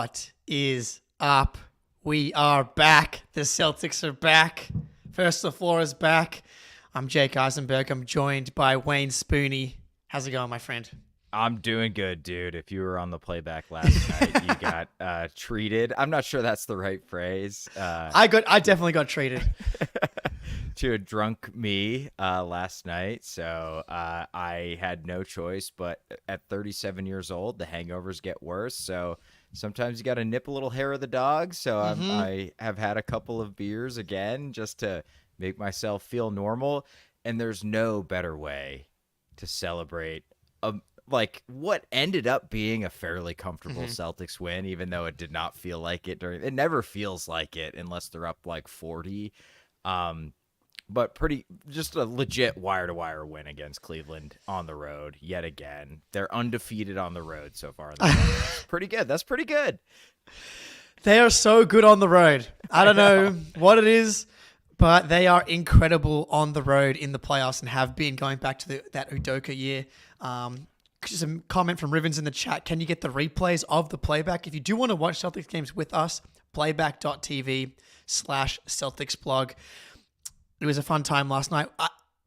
What is up? We are back. The Celtics are back. First the floor is back. I'm Jake Eisenberg. I'm joined by Wayne Spooney. How's it going, my friend? I'm doing good, dude. If you were on the playback last night, you got treated. I'm not sure that's the right phrase. I definitely got treated. To a drunk me last night. So I had no choice. But at 37 years old, the hangovers get worse. So sometimes you got to nip a little hair of the dog. So I have had a couple of beers again just to make myself feel normal. And there's no better way to celebrate like what ended up being a fairly comfortable Celtics win, even though it did not feel like it it never feels like it unless they're up like 40. But just a legit wire-to-wire win against Cleveland on the road yet again. They're undefeated on the road so far. Pretty good. That's pretty good. They are so good on the road. I don't know what it is, but they are incredible on the road in the playoffs and have been going back to that Udoka year. Some comment from Rivens in the chat. Can you get the replays of the playback? If you do want to watch Celtics games with us, playback.tv/Celtics blog. It was a fun time last night.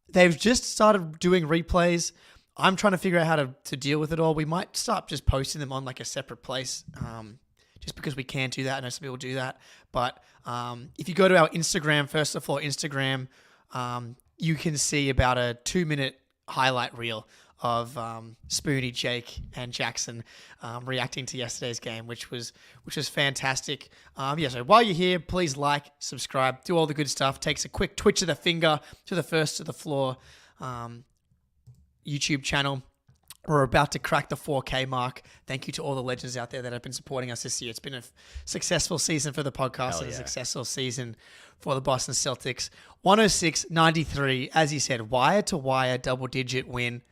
They've just started doing replays. I'm trying to figure out how to deal with it all. We might start just posting them on like a separate place, just because we can do that. I know some people do that. But if you go to our Instagram, First the Floor Instagram, you can see about a 2-minute highlight reel of Spoonie, Jake, and Jackson reacting to yesterday's game, which was fantastic. So while you're here, please like, subscribe, do all the good stuff. Takes a quick twitch of the finger to the First to the Floor YouTube channel. We're about to crack the 4K mark. Thank you to all the legends out there that have been supporting us this year. It's been a successful season for the podcast and a successful season for the Boston Celtics. 106-93, as you said, wire-to-wire double-digit win.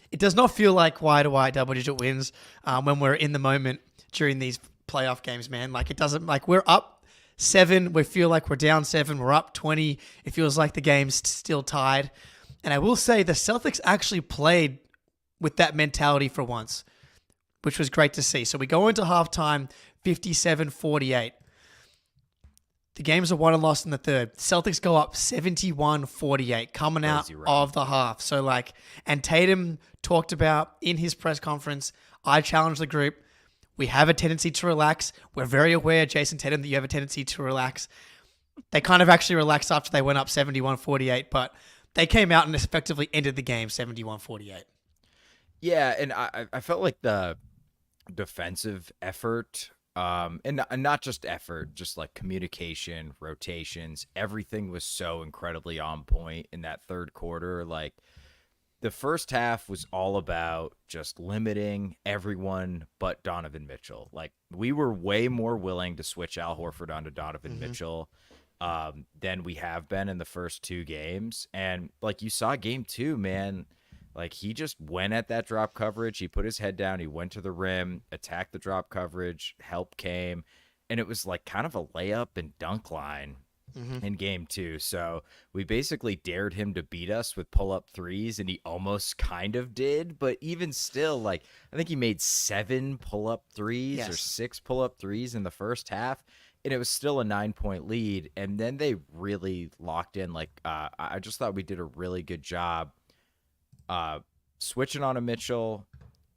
It does not feel like wire-to-wire double-digit wins when we're in the moment during these playoff games, man. Like, it doesn't, like, we're up 7. We feel like we're down 7. We're up 20. It feels like the game's still tied. And I will say the Celtics actually played with that mentality for once, which was great to see. So we go into halftime 57-48. The games are won and lost in the third. Celtics go up 71-48 coming out of the half. So and Tatum talked about in his press conference, I challenged the group. We have a tendency to relax. We're very aware, Jayson Tatum, that you have a tendency to relax. They kind of actually relaxed after they went up 71-48, but they came out and effectively ended the game 71-48. Yeah, and I felt like the defensive effort, and not just effort, just like communication, rotations, everything was so incredibly on point in that third quarter. Like, the first half was all about just limiting everyone but Donovan Mitchell. Like, we were way more willing to switch Al Horford onto Donovan Mitchell than we have been in the first 2 games. And like you saw game 2, man, like, he just went at that drop coverage. He put his head down. He went to the rim, attacked the drop coverage. Help came. And it was like kind of a layup and dunk line in game 2. So we basically dared him to beat us with pull-up threes, and he almost kind of did. But even still, like, I think he made 7 pull-up threes or 6 pull-up threes in the first half. And it was still a 9-point lead. And then they really locked in. Like, I just thought we did a really good job switching on a Mitchell.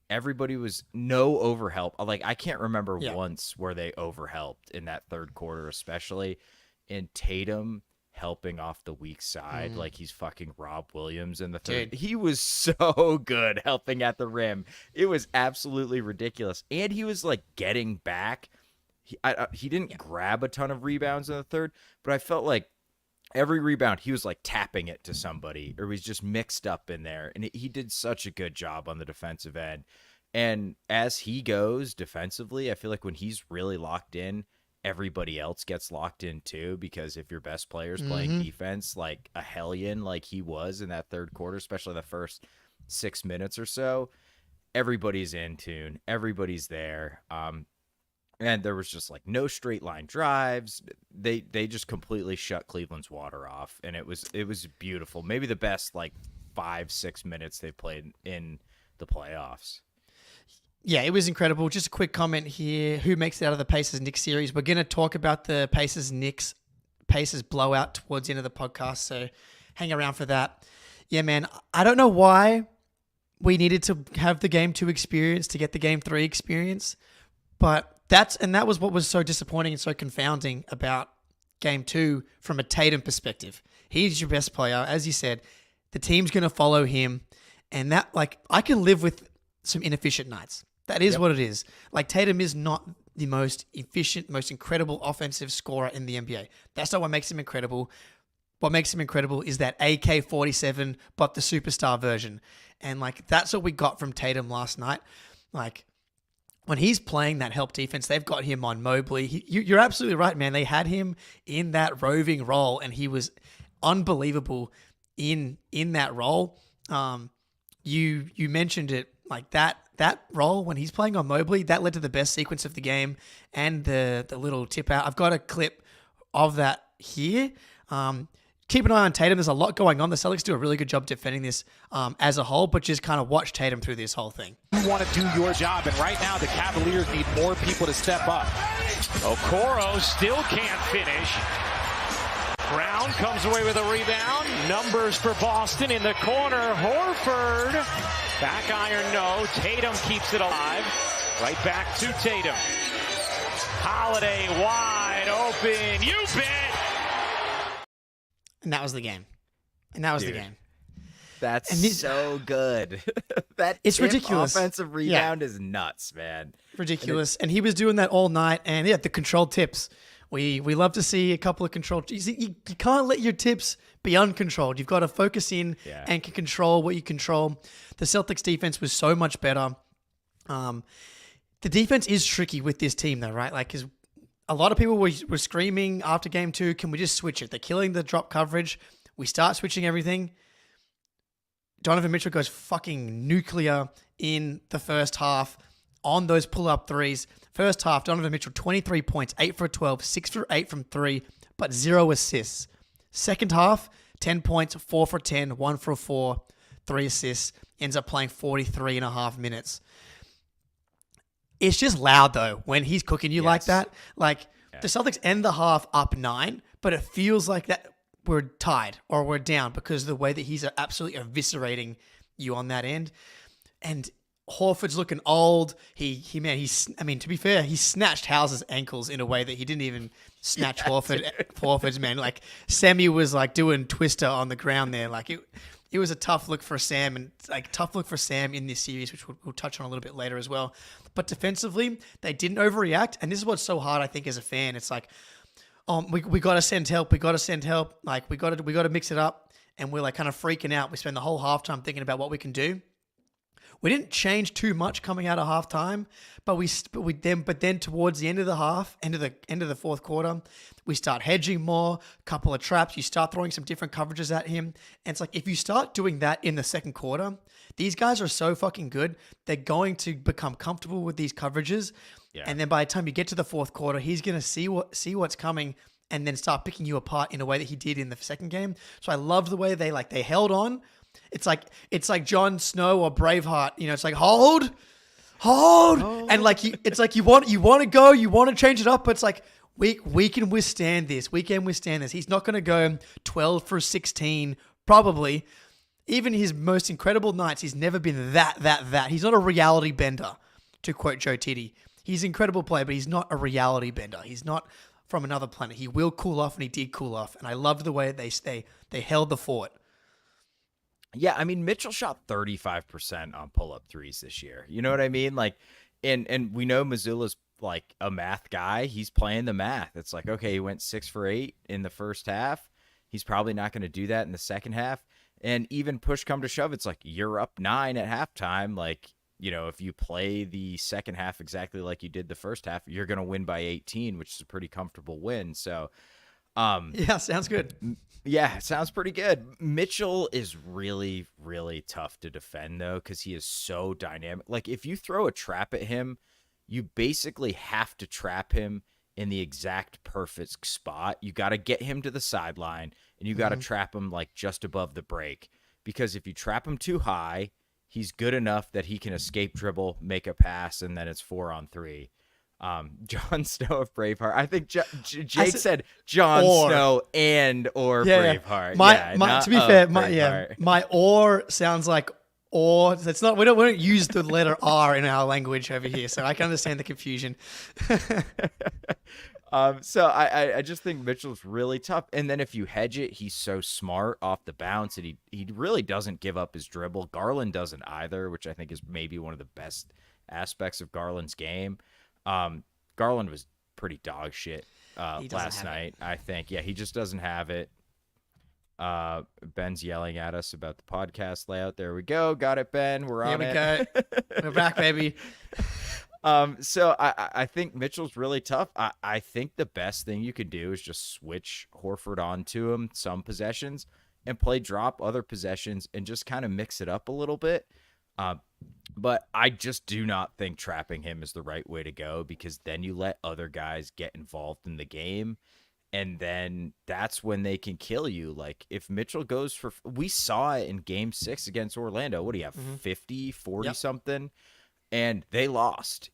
Everybody was no overhelp. Like, I can't remember once where they overhelped in that third quarter, especially. And Tatum helping off the weak side like he's fucking Rob Williams in the third. Dude. He was so good helping at the rim. It was absolutely ridiculous. And he was like getting back. He didn't grab a ton of rebounds in the third, but I felt like every rebound, he was like tapping it to somebody, or was just mixed up in there. And he did such a good job on the defensive end. And as he goes defensively, I feel like when he's really locked in, everybody else gets locked in too, because if your best player's playing defense like a hellion, like he was in that third quarter, especially the first 6 minutes or so, everybody's in tune. Everybody's there. And there was just like no straight line drives. They just completely shut Cleveland's water off, and it was beautiful. Maybe the best like 5-6 minutes they played in the playoffs. Yeah, it was incredible. Just a quick comment here. Who makes it out of the Pacers-Knicks series? We're going to talk about the Pacers blowout towards the end of the podcast, so hang around for that. Yeah, man, I don't know why we needed to have the Game 2 experience to get the Game 3 experience, but that was what was so disappointing and so confounding about Game 2 from a Tatum perspective. He's your best player. As you said, the team's going to follow him, and that, like, I can live with some inefficient nights. That is what it is. Like, Tatum is not the most efficient, most incredible offensive scorer in the NBA. That's not what makes him incredible. What makes him incredible is that AK-47, but the superstar version. And, like, that's what we got from Tatum last night. Like, when he's playing that help defense, they've got him on Mobley. You're absolutely right, man. They had him in that roving role, and he was unbelievable in that role. You mentioned it, like that role when he's playing on Mobley, that led to the best sequence of the game and the little tip out. I've got a clip of that here. Keep an eye on Tatum. There's a lot going on. The Celtics do a really good job defending this as a whole, but just kind of watch Tatum through this whole thing. You want to do your job, and right now the Cavaliers need more people to step up. Okoro still can't finish. Brown comes away with a rebound. Numbers for Boston in the corner. Horford. Back iron, no. Tatum keeps it alive. Right back to Tatum. Holiday wide open. You bet. And that was the game. The game. That's so good. It's ridiculous. Offensive rebound is nuts, man. Ridiculous. And he was doing that all night. And yeah, the controlled tips. We love to see a couple of controlled. You can't let your tips be uncontrolled. You've got to focus in and can control what you control. The Celtics defense was so much better. The defense is tricky with this team, though, right? Like, because a lot of people were screaming after Game 2, can we just switch it? They're killing the drop coverage. We start switching everything. Donovan Mitchell goes fucking nuclear in the first half on those pull-up threes. First half, Donovan Mitchell, 23 points, 8 for 12, 6 for 8 from 3, but 0 assists. Second half, 10 points, 4 for 10, 1 for 4, 3 assists. Ends up playing 43 and a half minutes. It's just loud, though, when he's cooking you like that. Like, the Celtics end the half up 9, but it feels like that we're tied or we're down because of the way that he's absolutely eviscerating you on that end. And Horford's looking old. To be fair, he snatched House's ankles in a way that he didn't even snatch Horford's, man. Like, Sammy was like doing Twister on the ground there. Like, it was a tough look for Sam, and like tough look for Sam in this series, which we'll touch on a little bit later as well. But defensively, they didn't overreact, and this is what's so hard, I think, as a fan. It's like, we got to send help. We got to send help. Like, we got to mix it up, and we're like kind of freaking out. We spend the whole halftime thinking about what we can do. We didn't change too much coming out of halftime, but then towards the end of the half, end of the fourth quarter, we start hedging more, a couple of traps. You start throwing some different coverages at him, and it's like if you start doing that in the second quarter, these guys are so fucking good. They're going to become comfortable with these coverages, and then by the time you get to the fourth quarter, he's gonna see what's coming, and then start picking you apart in a way that he did in the second game. So I love the way they held on. It's like Jon Snow or Braveheart, you know. It's like hold, and like it's like you want to go, you want to change it up, but it's like we can withstand this. We can withstand this. He's not going to go 12 for 16, probably. Even his most incredible nights, he's never been that. He's not a reality bender, to quote Joe Tiddy. He's an incredible player, but he's not a reality bender. He's not from another planet. He will cool off, and he did cool off. And I loved the way they held the fort. Yeah, I mean, Mitchell shot 35% on pull-up threes this year. You know what I mean? Like, and we know Mazzulla's like a math guy. He's playing the math. It's like, okay, he went 6 for 8 in the first half. He's probably not going to do that in the second half. And even push come to shove, it's like you're up 9 at halftime. Like, you know, if you play the second half exactly like you did the first half, you're going to win by 18, which is a pretty comfortable win. So, yeah, sounds good. Yeah, it sounds pretty good. Mitchell is really, really tough to defend, though, because he is so dynamic. Like, if you throw a trap at him, you basically have to trap him in the exact perfect spot. You got to get him to the sideline, and you got to trap him, like, just above the break. Because if you trap him too high, He's good enough that he can escape dribble, make a pass, and then it's 4-on-3. Jon Snow of Braveheart. I think Jake said Jon Snow or Braveheart. To be fair, my or sounds like or. It's not. We don't use the letter R in our language over here, so I can understand the confusion. So I just think Mitchell's really tough. And then if you hedge it, he's so smart off the bounce, and he really doesn't give up his dribble. Garland doesn't either, which I think is maybe one of the best aspects of Garland's game. Garland was pretty dog shit last night, I think. Yeah, he just doesn't have it. Ben's yelling at us about the podcast layout. There we go. Got it, Ben. We're on it. Here we go. We're back, baby. So I think Mitchell's really tough. I think the best thing you could do is just switch Horford onto him some possessions and play drop other possessions and just kind of mix it up a little bit. But I just do not think trapping him is the right way to go, because then you let other guys get involved in the game, and then that's when they can kill you. Like if Mitchell goes for, we saw it in game 6 against Orlando. What do you have? 50, 40 something. And they lost,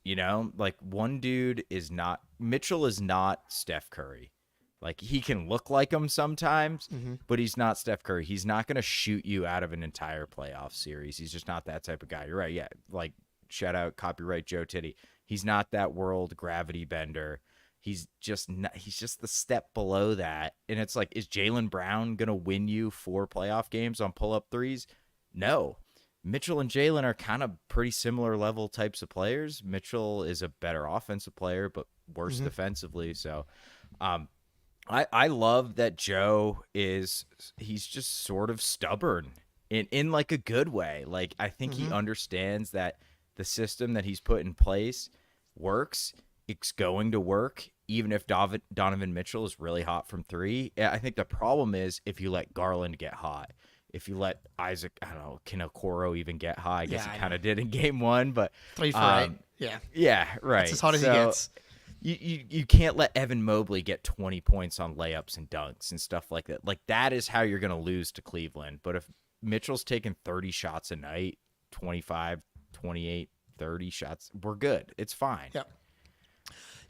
like one dude is not, Mitchell is not Steph Curry. Like he can look like him sometimes, but he's not Steph Curry. He's not going to shoot you out of an entire playoff series. He's just not that type of guy. You're right. Yeah. Like shout out copyright Joe Titty. He's not that world gravity bender. He's just the step below that. And it's like, is Jaylen Brown going to win you 4 playoff games on pull-up threes? No. Mitchell and Jaylen are kind of pretty similar level types of players. Mitchell is a better offensive player, but worse defensively. So I love that Joe he's just sort of stubborn in like a good way. Like I think he understands that the system that he's put in place works. It's going to work, even if Donovan Mitchell is really hot from 3. I think the problem is if you let Garland get hot. If you let Isaac, I don't know, can Okoro even get high? I guess he kind of did in game 1, but 3 for 8. Yeah. Yeah, right. That's as hot as he gets. You can't let Evan Mobley get 20 points on layups and dunks and stuff like that. Like that is how you're going to lose to Cleveland. But if Mitchell's taking 30 shots a night, 25, 28, 30 shots, we're good. It's fine. Yep.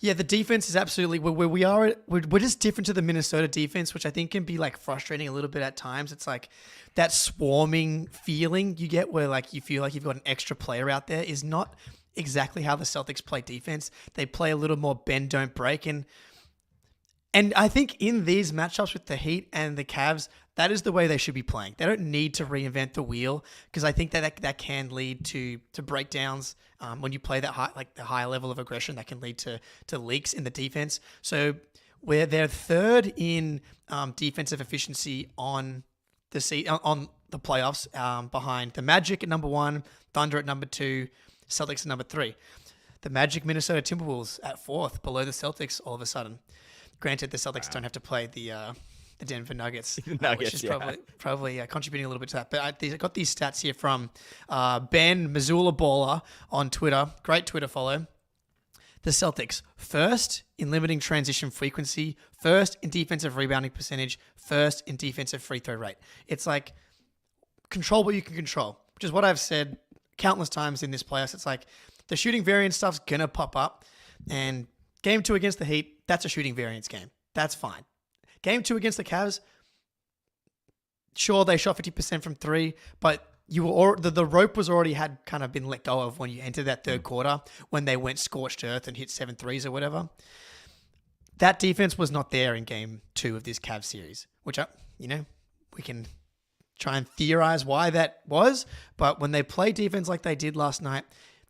Yeah, the defense is absolutely where we are. We're just different to the Minnesota defense, which I think can be like frustrating a little bit at times. It's like that swarming feeling you get where like you feel like you've got an extra player out there is not exactly how the Celtics play defense. They play a little more bend, don't break. And I think in these matchups with the Heat and the Cavs, that is the way they should be playing. They don't need to reinvent the wheel, because I think that can lead to breakdowns when you play that high, like the higher level of aggression. That can lead to leaks in the defense. So where they're third in defensive efficiency on the playoffs, behind the Magic at number 1, Thunder at number 2, Celtics at number 3. The Magic, Minnesota Timberwolves at 4th, below the Celtics all of a sudden. Granted, the Celtics don't have to play the Denver Nuggets, which is probably contributing a little bit to that. But I got these stats here from Ben Missoula Baller on Twitter. Great Twitter follow. The Celtics, first in limiting transition frequency, first in defensive rebounding percentage, first in defensive free throw rate. It's like control what you can control, which is what I've said countless times in this playoffs. It's like the shooting variance stuff's going to pop up, and Game 2 against the Heat, that's a shooting variance game. That's fine. Game 2 against the Cavs, sure, they shot 50% from 3, but the rope was already had kind of been let go of when you entered that third quarter, when they went scorched earth and hit 7 threes or whatever. That defense was not there in Game 2 of this Cavs series, which, we can try and theorize why that was, but when they play defense like they did last night,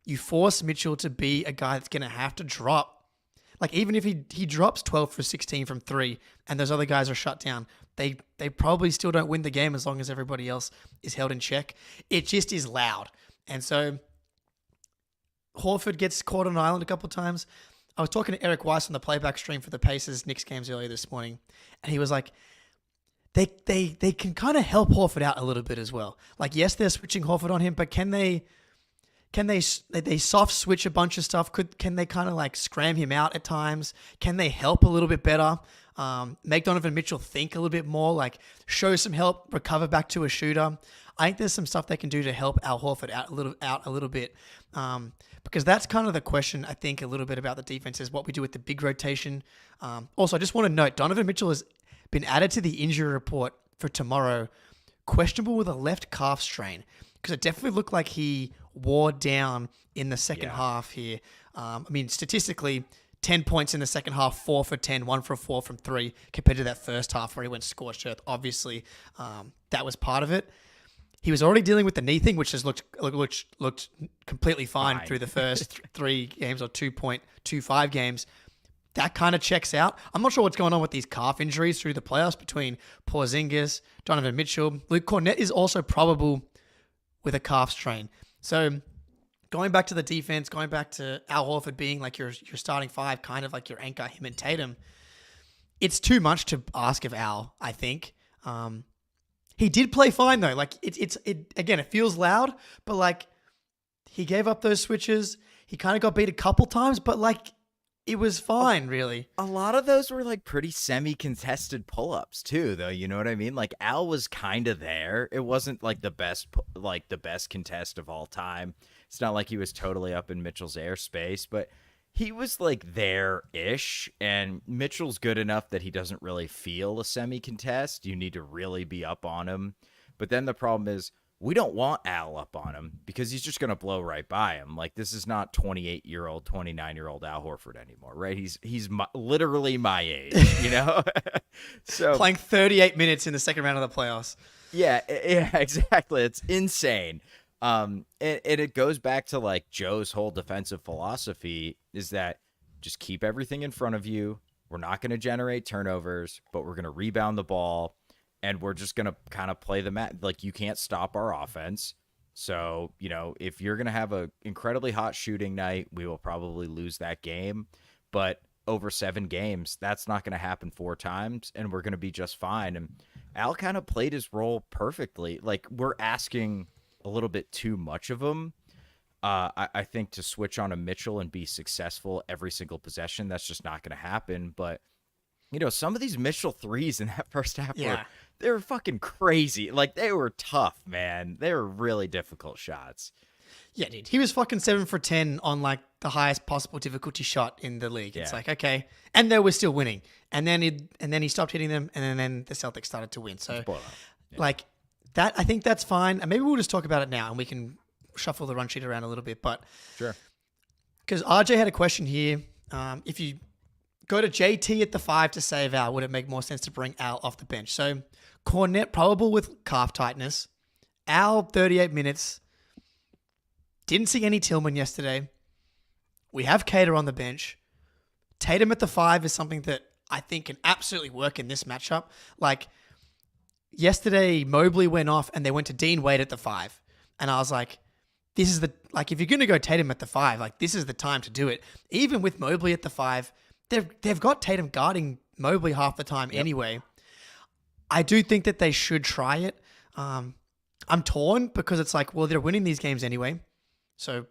you force Mitchell to be a guy that's going to have to drop. Like, even if he drops 12 for 16 from 3 and those other guys are shut down, they probably still don't win the game as long as everybody else is held in check. It just is loud. And so Horford gets caught on an island a couple of times. I was talking to Eric Weiss on the playback stream for the Pacers Knicks games earlier this morning, and he was like, they can kind of help Horford out a little bit as well. Like, yes, they're switching Horford on him, but can they soft switch a bunch of stuff? Can they kind of like scram him out at times? Can they help a little bit better? Make Donovan Mitchell think a little bit more, like show some help, recover back to a shooter. I think there's some stuff they can do to help Al Horford out a little bit. Because that's kind of the question, I think, a little bit about the defense is what we do with the big rotation. Also, I just want to note, Donovan Mitchell has been added to the injury report for tomorrow, questionable with a left calf strain, because it definitely looked like he wore down in the second half here. I mean, statistically, 10 points in the second half, 4 for 10, 1 for 4 from 3, compared to that first half where he went scorched earth. Obviously, that was part of it. He was already dealing with the knee thing, which has looked completely fine through the first 3 games or 2.25 games. That kind of checks out. I'm not sure what's going on with these calf injuries through the playoffs between Porzingis, Donovan Mitchell. Luke Cornett is also probable with a calf strain. So going back to the defense, going back to Al Horford being like your starting 5, kind of like your anchor, him and Tatum, it's too much to ask of Al, I think. He did play fine though. Like again, it feels loud, but like he gave up those switches. He kind of got beat a couple times, but like it was fine, really. A lot of those were like pretty semi-contested pull-ups too, though. You know what I mean? Like Al was kind of there. It wasn't like the best contest of all time. It's not like he was totally up in Mitchell's airspace, but he was like there-ish, and Mitchell's good enough that he doesn't really feel a semi-contest. You need to really be up on him. But then the problem is we don't want Al up on him because he's just going to blow right by him. Like, this is not 28-year-old, 29-year-old Al Horford anymore, right? He's literally my age, you know? So playing 38 minutes in the second round of the playoffs. Yeah, exactly. It's insane. And it goes back to like Joe's whole defensive philosophy is that just keep everything in front of you. We're not going to generate turnovers, but we're going to rebound the ball, and we're just going to kind of play the mat. Like, you can't stop our offense. So, you know, if you're going to have an incredibly hot shooting night, we will probably lose that game. But over 7 games, that's not going to happen 4 times, and we're going to be just fine. And Al kind of played his role perfectly. Like, we're asking a little bit too much of him. I think to switch on a Mitchell and be successful every single possession, that's just not going to happen. But, you know, some of these Mitchell threes in that first half they were fucking crazy. Like, they were tough, man. They were really difficult shots. Yeah, dude. He was fucking 7 for 10 on like the highest possible difficulty shot in the league. It's like, okay. And they were still winning. And then he stopped hitting them, and then the Celtics started to win. So like that, I think that's fine. And maybe we'll just talk about it now and we can shuffle the run sheet around a little bit. But sure. Because RJ had a question here. If you go to JT at the 5 to save Al, would it make more sense to bring Al off the bench? So Cornette probable with calf tightness. Al 38 minutes. Didn't see any Tillman yesterday. We have Cater on the bench. Tatum at the 5 is something that I think can absolutely work in this matchup. Like, yesterday, Mobley went off and they went to Dean Wade at the 5. And I was like, this is the, like, if you're going to go Tatum at the 5, like, this is the time to do it. Even with Mobley at the 5, they've got Tatum guarding Mobley half the time anyway. I do think that they should try it. I'm torn because it's like, well, they're winning these games anyway. So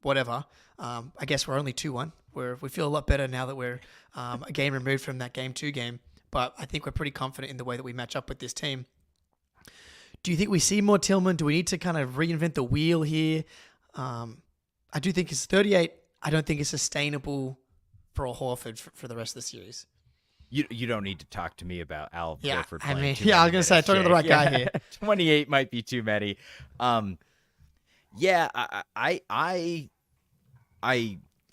whatever. I guess we're only 2-1. We feel a lot better now that we're a game removed from that game 2 game. But I think we're pretty confident in the way that we match up with this team. Do you think we see more Tillman? Do we need to kind of reinvent the wheel here? I do think it's 38. I don't think it's sustainable for a Horford for the rest of the series. You don't need to talk to me about Al Horford I playing mean, too many I was going to say, talking to the right guy here. 28 might be too many. Yeah, I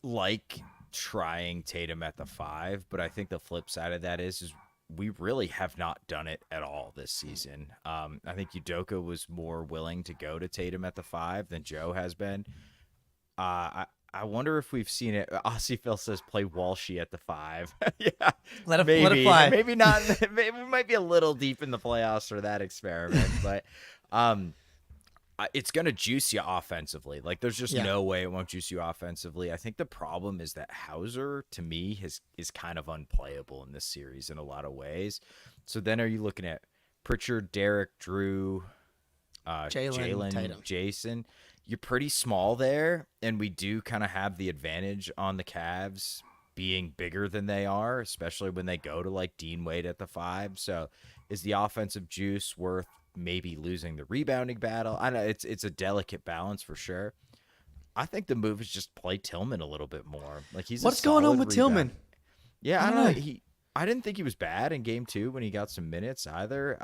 like trying Tatum at the 5, but I think the flip side of that is we really have not done it at all this season. I think Udoka was more willing to go to Tatum at the 5 than Joe has been. I wonder if we've seen it. Aussie Phil says play Walshy at the 5. Yeah, let it fly. Maybe not. Maybe we might be a little deep in the playoffs for that experiment, but it's going to juice you offensively. Like, there's just no way it won't juice you offensively. I think the problem is that Hauser, to me, is kind of unplayable in this series in a lot of ways. So then are you looking at Pritchard, Derek, Jrue, Jaylen, Jayson? You're pretty small there, and we do kind of have the advantage on the Cavs being bigger than they are, especially when they go to like Dean Wade at the 5. So is the offensive juice worth maybe losing the rebounding battle. I know it's a delicate balance for sure. I think the move is just play Tillman a little bit more. Like what's going on with Tillman? Yeah, I don't know. I didn't think he was bad in game 2 when he got some minutes either.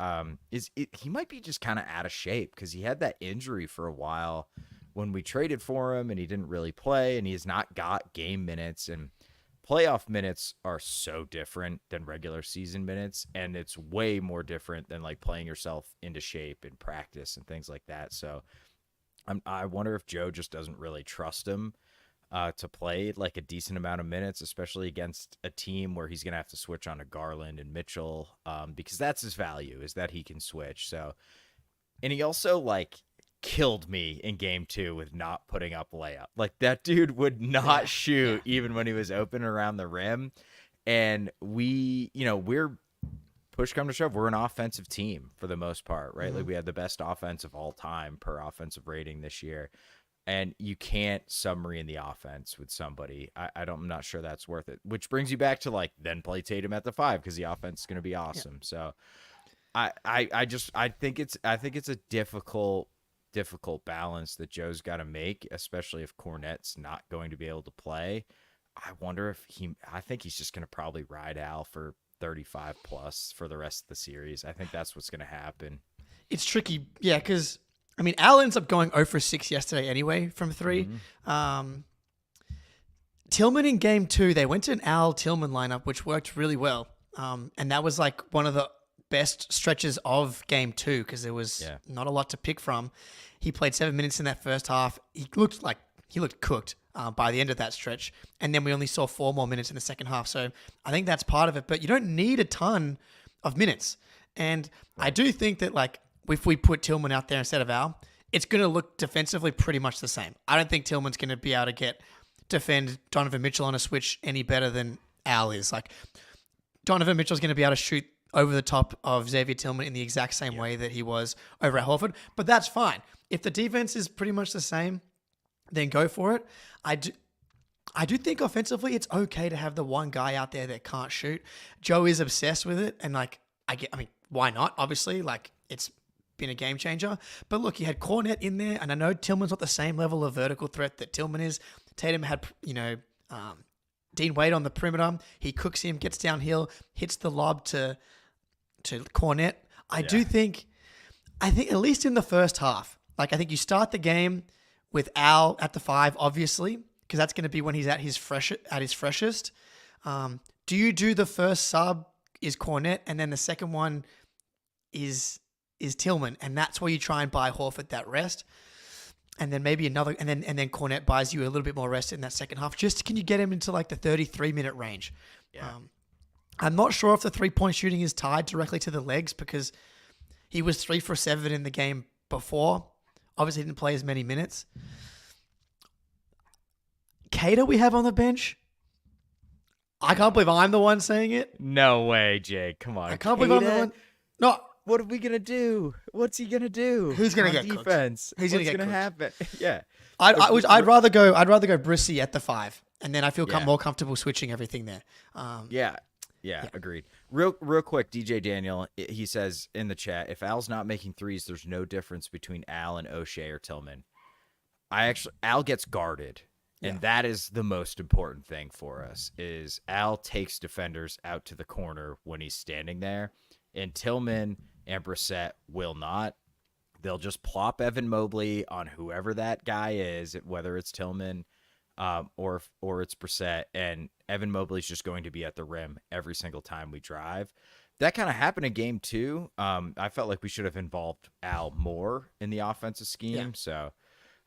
He might be just kind of out of shape because he had that injury for a while when we traded for him and he didn't really play, and he has not got game minutes, and playoff minutes are so different than regular season minutes, and it's way more different than like playing yourself into shape in practice and things like that. So I wonder if Joe just doesn't really trust him to play like a decent amount of minutes, especially against a team where he's going to have to switch on to Garland and Mitchell, because that's his value, is that he can switch. So, and he also like killed me in game 2 with not putting up layup. Like that dude would not shoot even when he was open around the rim. And we're push come to shove, we're an offensive team for the most part, right? Like we had the best offense of all time per offensive rating this year. And you can't submarine the offense with somebody. I'm not sure that's worth it. Which brings you back to like then play Tatum at the 5 because the offense is going to be awesome. So I think it's a difficult balance that Joe's got to make, especially if Cornette's not going to be able to play. I wonder if I think he's just going to probably ride Al for 35 plus for the rest of the series. I think that's what's going to happen. It's tricky. Yeah, because I mean, Al ends up going 0 for 6 yesterday anyway from 3. Tillman in game 2, they went to an Al Tillman lineup, which worked really well. And that was like one of the best stretches of game 2 because there was not a lot to pick from. He played 7 minutes in that first half. He looked cooked by the end of that stretch. And then we only saw 4 more minutes in the second half. So I think that's part of it. But you don't need a ton of minutes. And I do think that like if we put Tillman out there instead of Al, it's going to look defensively pretty much the same. I don't think Tillman's going to be able to defend Donovan Mitchell on a switch any better than Al is. Like Donovan Mitchell's going to be able to shoot over the top of Xavier Tillman in the exact same way that he was over at Horford. But that's fine. If the defense is pretty much the same, then go for it. I do think offensively it's okay to have the one guy out there that can't shoot. Joe is obsessed with it, and like I mean, why not? Obviously, like it's been a game changer. But look, you had Cornette in there, and I know Tillman's not the same level of vertical threat that Tillman is. Tatum had, Dean Wade on the perimeter. He cooks him, gets downhill, hits the lob to Cornette. I think at least in the first half, like I think you start the game with Al at the 5, obviously, because that's going to be when he's at his freshest. Do you do the first sub is Cornette, and then the second one is Tillman, and that's where you try and buy Horford that rest, and then maybe another, and then Cornette buys you a little bit more rest in that second half. Just can you get him into like the 33-minute range? Yeah. I'm not sure if the 3-point shooting is tied directly to the legs because he was 3 for 7 in the game before. Obviously, didn't play as many minutes. Cater we have on the bench. I can't believe I'm the one saying it. No way, Jake. Come on. I can't believe I'm the one. No. What are we gonna do? What's he gonna do? Who's gonna get defense? Who's gonna get happen? Yeah. I'd rather go Brissy at the 5, and then I feel more comfortable switching everything there. Yeah, agreed. Real quick, DJ Daniel, he says in the chat, if Al's not making threes, there's no difference between Al and O'Shea or Tillman. Al gets guarded, and that is the most important thing for us, is Al takes defenders out to the corner when he's standing there, and Tillman and Brissett will not. They'll just plop Evan Mobley on whoever that guy is, whether it's Tillman or it's Brissett, and Evan Mobley's just going to be at the rim every single time we drive. That kind of happened in game 2. I felt like we should have involved Al more in the offensive scheme. Yeah. So,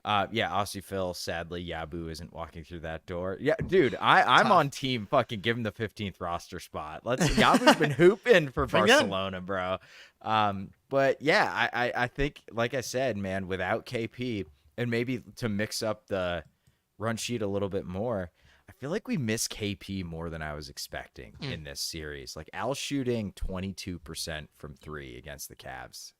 Aussie Phil, sadly, Yabu isn't walking through that door. Yeah, dude, I'm on team fucking give him the 15th roster spot. Yabu's been hooping for Barcelona, bro. But yeah, I think, like I said, man, without KP and maybe to mix up the run sheet a little bit more, I feel like we miss KP more than I was expecting in this series. Like Al shooting 22% from 3 against the Cavs.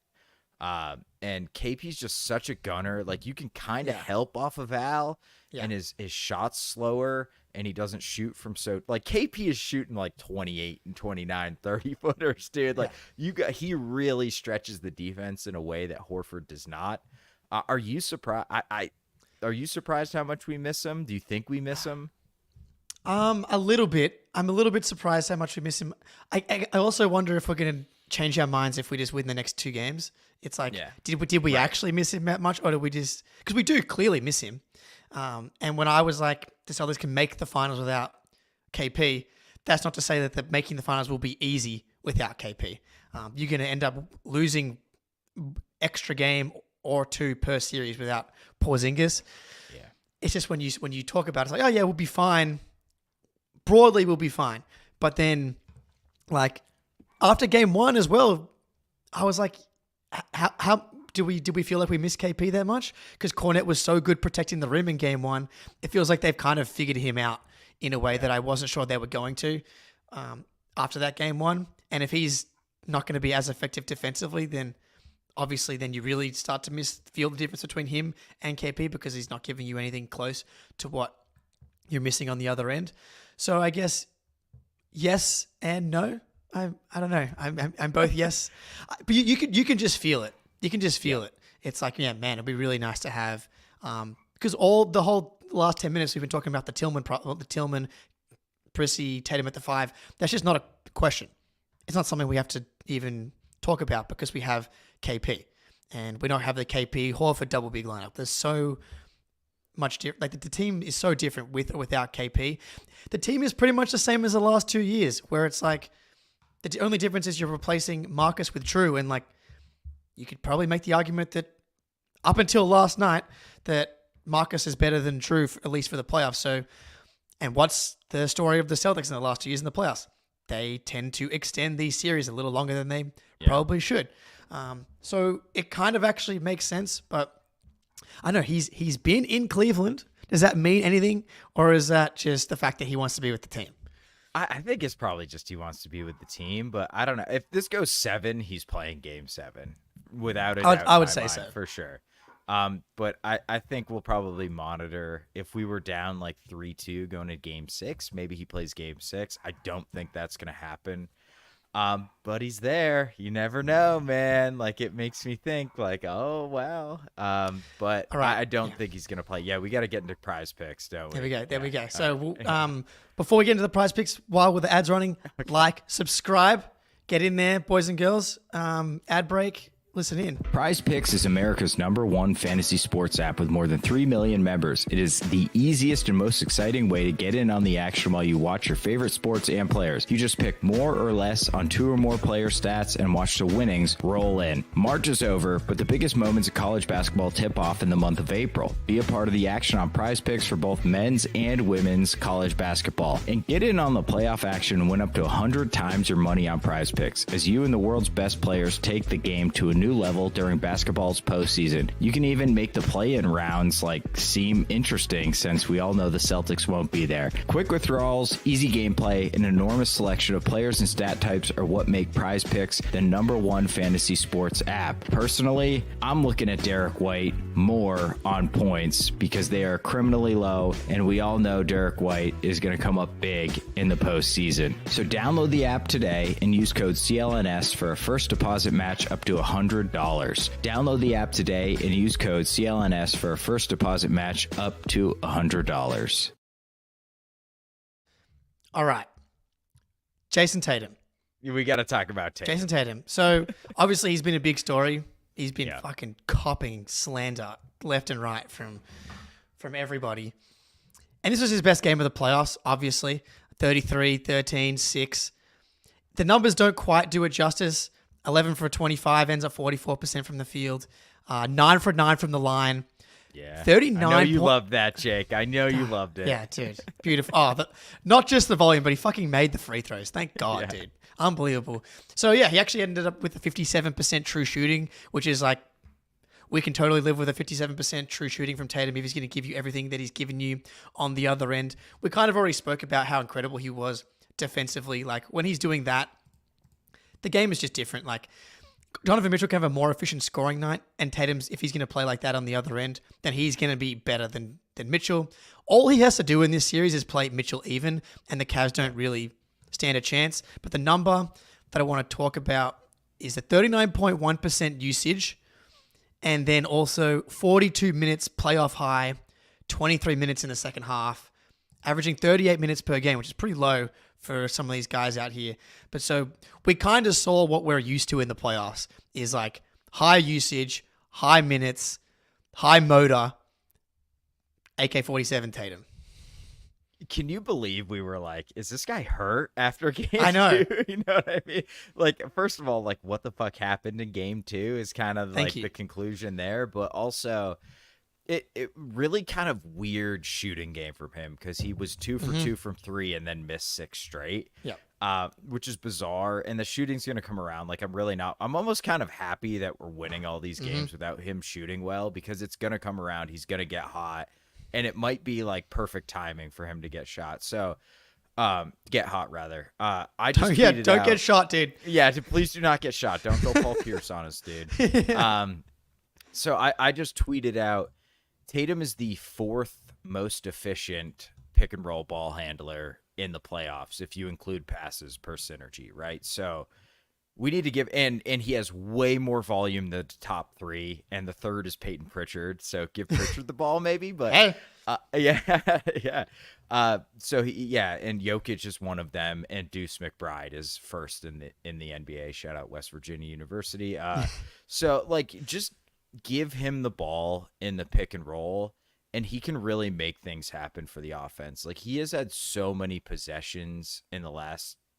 And KP's just such a gunner. Like, you can kind of help off of Al, and his shot's slower, and he doesn't shoot from like KP is shooting like 28 and 29 30-footers, dude. Like he really stretches the defense in a way that Horford does not. Are you surprised? Are you surprised how much we miss him? Do you think we miss him? A little bit. I'm a little bit surprised how much we miss him. I also wonder if we're going to change our minds if we just win the next 2 games. It's like, did we actually miss him that much, or did we just? Because we do clearly miss him. And when I was like, the Celtics can make the finals without KP, that's not to say that making the finals will be easy without KP. You're going to end up losing extra game or 2 per series without Porzingis. Yeah, it's just when you talk about it, it's like, oh yeah, we'll be fine. Broadly, we'll be fine. But then, like after game 1 as well, I was like, how did we feel like we missed KP that much? Because Cornette was so good protecting the rim in game 1. It feels like they've kind of figured him out in a way that I wasn't sure they were going to after that game 1. And if he's not going to be as effective defensively, then obviously then you really start to feel the difference between him and KP, because he's not giving you anything close to what you're missing on the other end. So I guess yes and no. I don't know. I'm both yes, but you can just feel it. You can just feel it. It's like, yeah, man, it'd be really nice to have, because the whole last 10 minutes we've been talking about the Tillman, Prissy, Tatum at the 5. That's just not a question. It's not something we have to even talk about because we have KP, and we don't have the KP Horford double big lineup. There's so much different. Like the team is so different with or without KP. The team is pretty much the same as the last 2 years, where it's like the only difference is you're replacing Marcus with Jrue, and like you could probably make the argument that up until last night that Marcus is better than Jrue, at least for the playoffs. So, and what's the story of the Celtics in the last 2 years in the playoffs? They tend to extend these series a little longer than they probably should. So it kind of actually makes sense, but I know he's been in Cleveland. Does that mean anything, or is that just the fact that he wants to be with the team? I think it's probably just he wants to be with the team, but I don't know. If this goes 7, he's playing game 7 without a doubt. I would say so for sure. But I think we'll probably monitor if we were down like 3-2 going to game 6. Maybe he plays game 6. I don't think that's going to happen. But he's there. You never know, man. Like it makes me think like, oh, wow. But right. I don't think he's going to play. Yeah, we got to get into prize picks, don't we? There we go. So before we get into the prize picks, while with the ads running, like, subscribe, get in there, boys and girls. Ad break. Listen in. Prize Picks is America's #1 fantasy sports app with more than 3 million members. It is the easiest and most exciting way to get in on the action while you watch your favorite sports and players. You just pick more or less on 2 or more player stats and watch the winnings roll in. March is over, but the biggest moments of college basketball tip off in the month of April. Be a part of the action on Prize Picks for both men's and women's college basketball. And get in on the playoff action and win up to 100 times your money on Prize Picks as you and the world's best players take the game to a new level during basketball's postseason. You can even make the play-in rounds seem interesting since we all know the Celtics won't be there. Quick withdrawals, easy gameplay, an enormous selection of players and stat types are what make Prize Picks the #1 fantasy sports app. Personally, I'm looking at Derek White more on points because they are criminally low, and we all know Derek White is going to come up big in the postseason. So download the app today and use code CLNS for a first deposit match up to $100. Download the app today and use code CLNS for a first deposit match up to $100. All right. Jayson Tatum. We got to talk about Tatum. Jayson Tatum. So obviously he's been a big story. He's been fucking copping slander left and right from everybody. And this was his best game of the playoffs, obviously. 33, 13, 6. The numbers don't quite do it justice. 11 for 25, ends up 44% from the field. 9 for 9 from the line. Yeah. 39. I know you loved that, Jake. I know you loved it. Yeah, dude. Beautiful. Not just the volume, but he fucking made the free throws. Thank God, dude. Unbelievable. So, yeah, he actually ended up with a 57% true shooting, which is like, we can totally live with a 57% true shooting from Tatum if he's going to give you everything that he's given you on the other end. We kind of already spoke about how incredible he was defensively. Like, when he's doing that, the game is just different. Like, Donovan Mitchell can have a more efficient scoring night, and Tatum's, if he's going to play like that on the other end, then he's going to be better than Mitchell. All he has to do in this series is play Mitchell even, and the Cavs don't really stand a chance. But the number that I want to talk about is the 39.1% usage, and then also 42 minutes playoff high, 23 minutes in the second half, averaging 38 minutes per game, which is pretty low for some of these guys out here. But so we kind of saw what we're used to in the playoffs is like high usage, high minutes, high motor, AK-47 Tatum. Can you believe we were like, is this guy hurt after game I know. 2? You know what I mean? Like, first of all, like, what the fuck happened in game 2 is kind of like the conclusion there. But also, it really kind of weird shooting game from him because he was 2 for 2 from 3 and then missed 6 straight. Yeah. Which is bizarre. And the shooting's going to come around. Like, I'm almost kind of happy that we're winning all these games without him shooting well because it's going to come around. He's going to get hot. And it might be like perfect timing for him to get shot. So, get hot rather. I just don't get shot, dude. Yeah, please do not get shot. Don't go Paul Pierce on us, dude. So I just tweeted out, Tatum is the 4th most efficient pick and roll ball handler in the playoffs if you include passes per synergy, right? So we need to give and he has way more volume than the top 3, and the 3rd is Peyton Pritchard. So give Pritchard the ball maybe, but hey. yeah. So and Jokic is one of them, and Deuce McBride is first in the NBA. Shout out West Virginia University. So like just give him the ball in the pick and roll, and he can really make things happen for the offense. Like he has had so many possessions in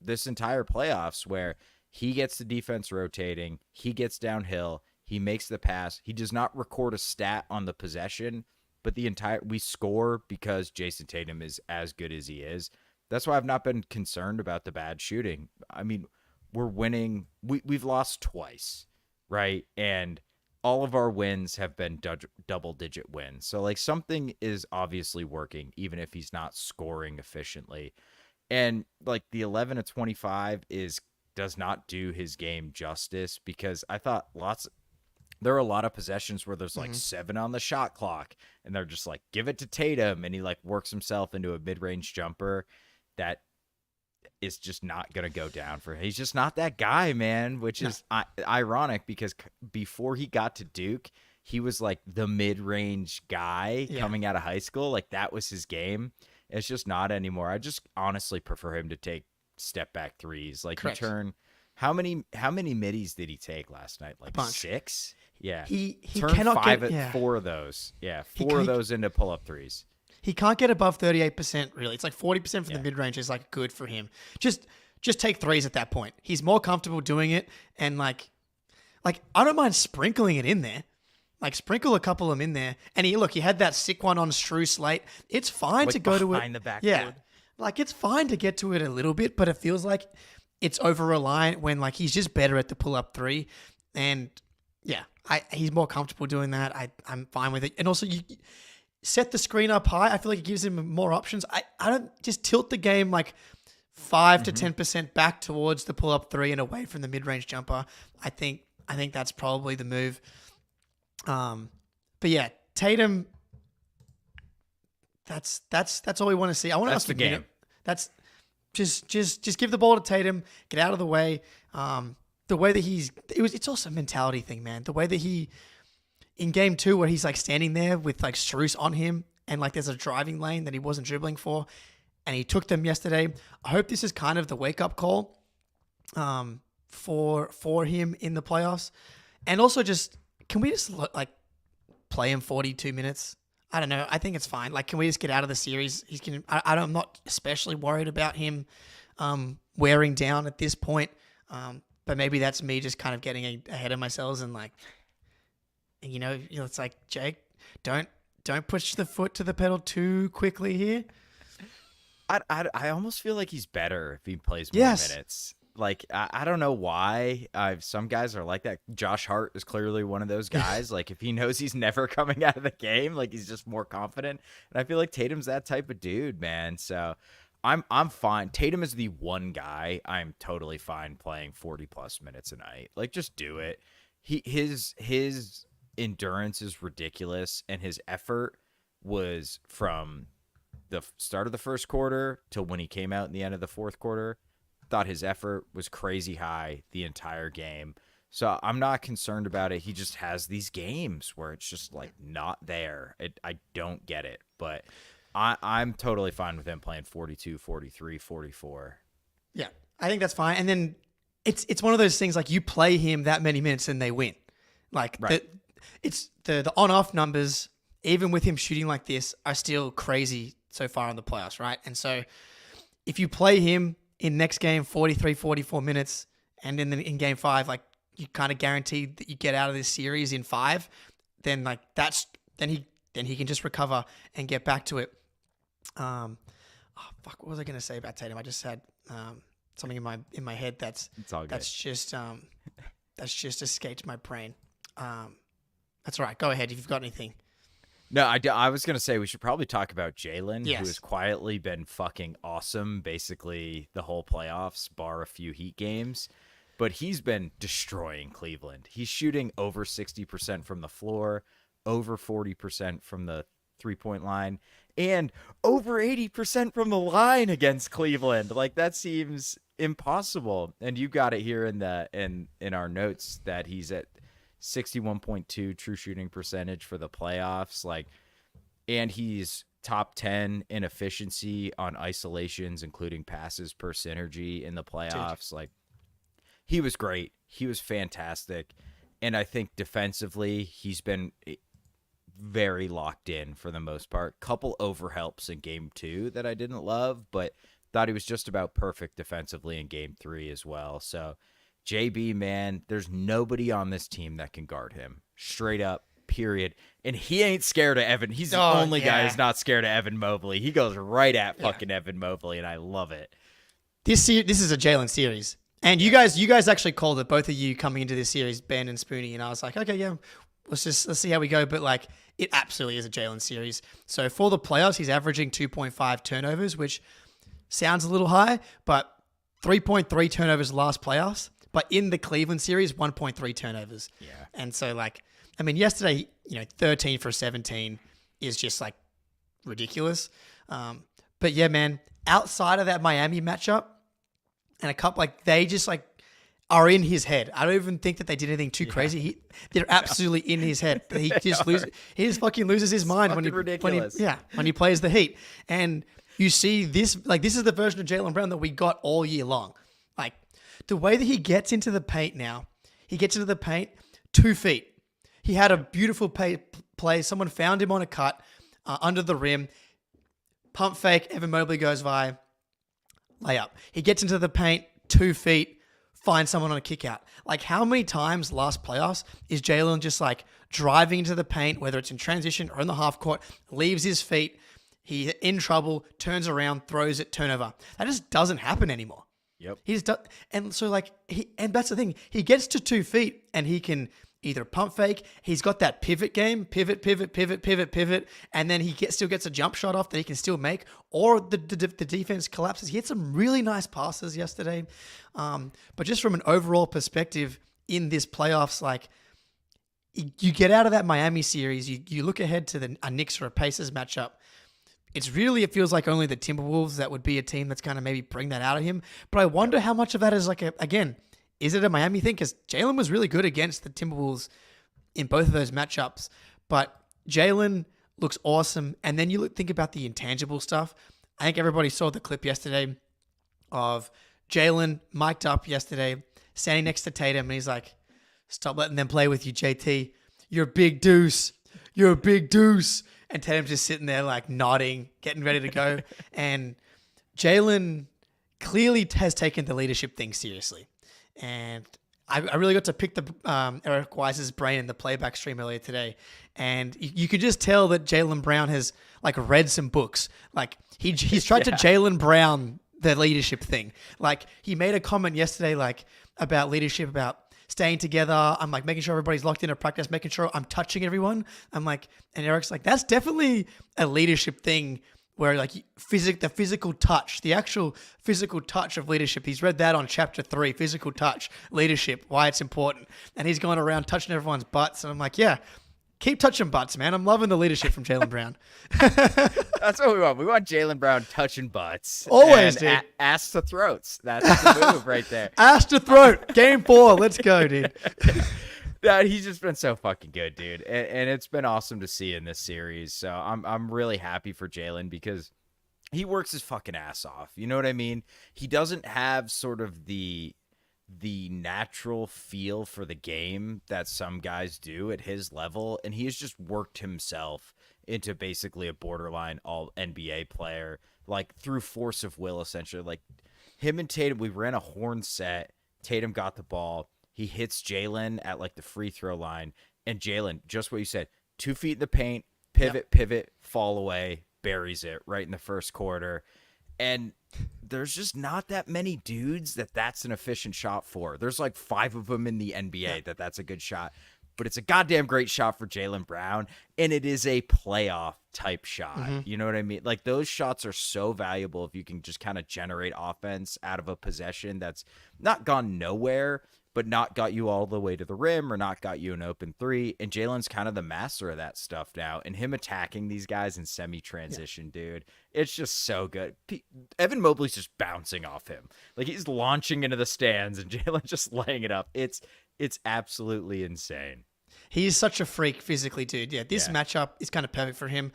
this entire playoffs where he gets the defense rotating, he gets downhill, he makes the pass. He does not record a stat on the possession, but we score because Jayson Tatum is as good as he is. That's why I've not been concerned about the bad shooting. I mean, we're winning. We've lost twice, right? And all of our wins have been double-digit wins. So, like, something is obviously working, even if he's not scoring efficiently. And, like, the 11 of 25 does not do his game justice because I thought there are a lot of possessions where there's like 7 on the shot clock and they're just like, give it to Tatum. And he like works himself into a mid-range jumper that is just not going to go down for him. He's just not that guy, man, which is ironic because before he got to Duke, he was like the mid-range guy coming out of high school. Like that was his game. It's just not anymore. I just honestly prefer him to take step back threes. Like Correct. He turned how many middies did he take last night? Like 6? Yeah. He turned cannot 4 of those. Yeah. 4 of those into pull up threes. He can't get above 38%, really. It's like 40% from the mid-range is like good for him. Just take threes at that point. He's more comfortable doing it, and like I don't mind sprinkling it in there. Like sprinkle a couple of them in there. And he had that sick one on Jrue slate. It's fine to go to it. Behind the backboard. Yeah. Like it's fine to get to it a little bit, but it feels like it's over-reliant when like he's just better at the pull-up 3. And yeah, he's more comfortable doing that. I'm fine with it. And also you set the screen up high. I feel like it gives him more options. I don't just tilt the game like 5 to 10% back towards the pull-up 3 and away from the mid-range jumper. I think that's probably the move. But yeah, Tatum. That's all we want to see. I want to that's the game. That's just give the ball to Tatum, get out of the way. The way that it's also a mentality thing, man. The way that he in game 2 where he's like standing there with like Strus on him and like there's a driving lane that he wasn't dribbling for, and he took them yesterday. I hope this is kind of the wake up call, for him in the playoffs, and also just can we just like play him 42 minutes? I don't know. I think it's fine. Like, can we just get out of the series? I'm not especially worried about him wearing down at this point. But maybe that's me just kind of getting ahead of myself and like, it's like, Jake, don't push the foot to the pedal too quickly here. I almost feel like he's better if he plays more minutes. Like, I don't know why. Some guys are like that. Josh Hart is clearly one of those guys. Like, if he knows he's never coming out of the game, like, he's just more confident. And I feel like Tatum's that type of dude, man. So I'm fine. Tatum is the one guy I'm totally fine playing 40 plus minutes a night. Like, just do it. His endurance is ridiculous, and his effort was from the start of the first quarter till when he came out in the end of the fourth quarter. Thought his effort was crazy high the entire game. So I'm not concerned about it. He just has these games where it's just like not there. I don't get it, but I'm totally fine with him playing 42, 43, 44. Yeah, I think that's fine. And then it's one of those things like you play him that many minutes and they win. Like right. the on-off numbers, even with him shooting like this, are still crazy so far in the playoffs, right? And so if you play him in next game 43, 44 minutes, and in game 5, like you kind of guaranteed that you get out of this series in 5, then like then he can just recover and get back to it. What was I going to say about Tatum? I just had something in my head that's just escaped my brain. That's all right. Go ahead if you've got anything. No, I was going to say we should probably talk about Jaylen, Yes. who has quietly been fucking awesome basically the whole playoffs, bar a few Heat games. But he's been destroying Cleveland. He's shooting over 60% from the floor, over 40% from the three-point line, and over 80% from the line against Cleveland. Like, that seems impossible. And you got it here in our notes that he's at 61.2 true shooting percentage for the playoffs. Like, and he's top 10 in efficiency on isolations, including passes per synergy in the playoffs. Dude. Like, he was great. He was fantastic. And I think defensively, he's been very locked in for the most part. Couple overhelps in game 2 that I didn't love, but thought he was just about perfect defensively in game 3 as well. So JB, man, there's nobody on this team that can guard him. Straight up, period. And he ain't scared of Evan. He's the only guy who's not scared of Evan Mobley. He goes right at fucking Evan Mobley, and I love it. This is a Jaylen series. And you guys actually called it, both of you coming into this series, Ben and Spoonie, and I was like, okay, yeah, let's see how we go. But like, it absolutely is a Jaylen series. So for the playoffs, he's averaging 2.5 turnovers, which sounds a little high, but 3.3 turnovers last playoffs. But in the Cleveland series, 1.3 turnovers. Yeah. And so like, I mean, yesterday, 13 for 17 is just like ridiculous. But yeah, man, outside of that Miami matchup, and a couple, like, they just like are in his head. I don't even think that they did anything too crazy. They're absolutely in his head. He just fucking loses his mind when he plays the Heat. And you see this, like, this is the version of Jaylen Brown that we got all year long. Like, the way that he gets into the paint now, he gets into the paint 2 feet. He had a beautiful play. Someone found him on a cut under the rim. Pump fake. Evan Mobley goes by. Layup. He gets into the paint 2 feet. Finds someone on a kick out. Like, how many times last playoffs is Jaylen just like driving into the paint, whether it's in transition or in the half court, leaves his feet, he's in trouble, turns around, throws it, turnover. That just doesn't happen anymore. Yep. And so like and that's the thing. He gets to 2 feet and he can either pump fake. He's got that pivot game, pivot, and then he still gets a jump shot off that he can still make, or the defense collapses. He had some really nice passes yesterday. But just from an overall perspective in this playoffs, like, you get out of that Miami series, you look ahead to a Knicks or a Pacers matchup. It feels like only the Timberwolves that would be a team that's going to maybe bring that out of him. But I wonder how much of that is like is it a Miami thing? Because Jaylen was really good against the Timberwolves in both of those matchups. But Jaylen looks awesome. And then you think about the intangible stuff. I think everybody saw the clip yesterday of Jaylen mic'd up yesterday, standing next to Tatum. And he's like, stop letting them play with you, JT. You're a big deuce. You're a big deuce. And Tatum's just sitting there like nodding, getting ready to go. And Jaylen clearly has taken the leadership thing seriously. And I really got to pick the Eric Wise's brain in the playback stream earlier today. And you could just tell that Jaylen Brown has like read some books. Like he's tried to Jaylen Brown the leadership thing. Like, he made a comment yesterday like about leadership, about staying together. I'm like making sure everybody's locked into practice, making sure I'm touching everyone. I'm like, and Eric's like, that's definitely a leadership thing where like the physical touch, the actual physical touch of leadership. He's read that on chapter 3, physical touch, leadership, why it's important. And he's going around touching everyone's butts. And I'm like, yeah, keep touching butts, man. I'm loving the leadership from Jaylen Brown. That's what we want. We want Jaylen Brown touching butts. Always, and dude. Ass to throats. That's the move right there. Ass to throat. Game 4. Let's go, dude. Yeah, he's just been so fucking good, dude, and it's been awesome to see in this series. So I'm really happy for Jaylen because he works his fucking ass off. You know what I mean? He doesn't have sort of the natural feel for the game that some guys do at his level, and he has just worked himself into basically a borderline all NBA player, like through force of will, essentially. Like him and Tatum, we ran a horn set. Tatum got the ball. He hits Jaylen at like the free throw line, and Jaylen, just what you said, 2 feet in the paint, pivot, fall away, buries it right in the first quarter. And there's just not that many dudes that's an efficient shot for. There's like 5 of them in the NBA that's a good shot. But it's a goddamn great shot for Jaylen Brown, and it is a playoff type shot. Mm-hmm. You know what I mean? Like those shots are so valuable if you can just kind of generate offense out of a possession that's not gone nowhere, but not got you all the way to the rim or not got you an open 3. And Jaylen's kind of the master of that stuff now. And him attacking these guys in semi-transition, dude, it's just so good. Evan Mobley's just bouncing off him. Like he's launching into the stands and Jaylen just laying it up. It's absolutely insane. He is such a freak physically, dude. Yeah, this matchup is kind of perfect for him.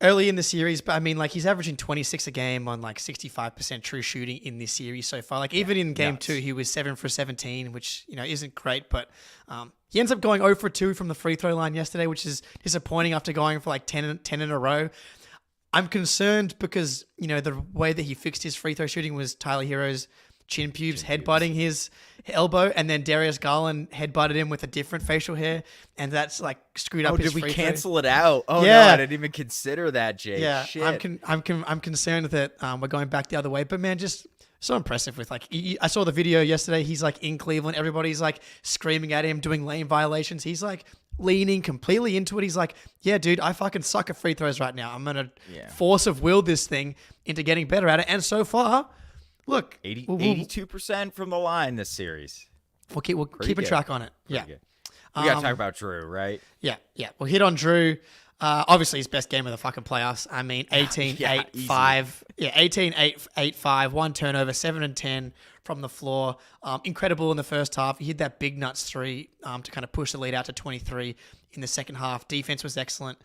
Early in the series, but I mean, like he's averaging 26 a game on like 65% true shooting in this series so far. Like even in game 2, he was 7 for 17, which isn't great. But he ends up going 0 for 2 from the free throw line yesterday, which is disappointing after going for like 10 in a row. I'm concerned because the way that he fixed his free throw shooting was Tyler Hero's chin pubes headbutting his elbow, and then Darius Garland headbutted him with a different facial hair, and that's like screwed up his free throw. Did we cancel it out? Oh no, I didn't even consider that, Jay. Yeah, shit. I'm concerned that we're going back the other way, but man, just so impressive with like I saw the video yesterday. He's like in Cleveland, everybody's like screaming at him, doing lane violations. He's like leaning completely into it. He's like, yeah, dude, I fucking suck at free throws right now. I'm gonna force of will this thing into getting better at it, and so far. Look, 82% from the line this series. We're keeping track on it. Yeah. We got to talk about Jrue, right? Yeah. We'll hit on Jrue. Obviously, his best game of the fucking playoffs. I mean, 18-8-5. Yeah, 18-8-5, 1 turnover, 7 and 10 from the floor. Incredible in the first half. He hit that big nuts 3 to kind of push the lead out to 23 in the second half. Defense was excellent.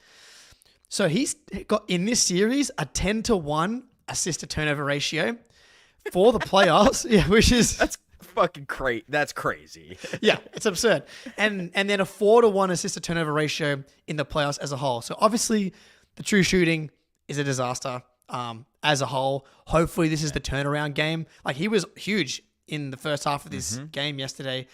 So he's got, in this series, a 10-1 assist-to-turnover ratio. For the playoffs, which is that's fucking crazy. That's crazy. Yeah, it's absurd. And then a 4-1 assist to turnover ratio in the playoffs as a whole. So obviously, the true shooting is a disaster as a whole. Hopefully, this is the turnaround game. Like he was huge in the first half of this game yesterday,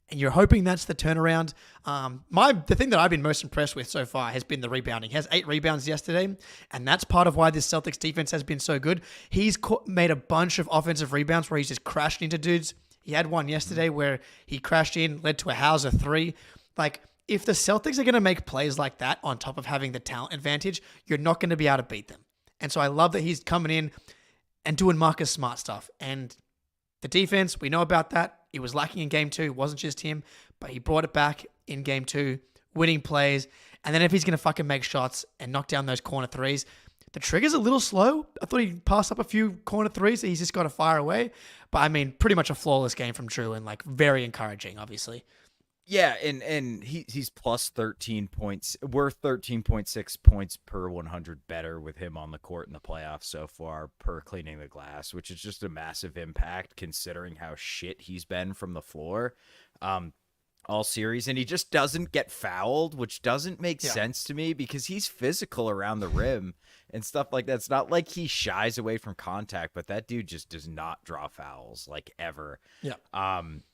and you're hoping that's the turnaround. The thing that I've been most impressed with so far has been the rebounding. He has 8 rebounds yesterday, and that's part of why this Celtics defense has been so good. He's made a bunch of offensive rebounds where he's just crashed into dudes. He had one yesterday where he crashed in, led to a Hauser 3. Like, if the Celtics are going to make plays like that on top of having the talent advantage, you're not going to be able to beat them. And so I love that he's coming in and doing Marcus Smart stuff. And the defense, we know about that. It was lacking in game 2. It wasn't just him, but he brought it back in game 2, winning plays. And then if he's going to fucking make shots and knock down those corner 3s, the trigger's a little slow. I thought he passed up a few corner 3s that he's just got to fire away. But I mean, pretty much a flawless game from Jrue and like very encouraging, obviously. Yeah, and he's plus 13 points. We're 13.6 points per 100 better with him on the court in the playoffs so far per cleaning the glass, which is just a massive impact considering how shit he's been from the floor all series. And he just doesn't get fouled, which doesn't make sense to me because he's physical around the rim and stuff like that. It's not like he shies away from contact, but that dude just does not draw fouls like ever. Yeah.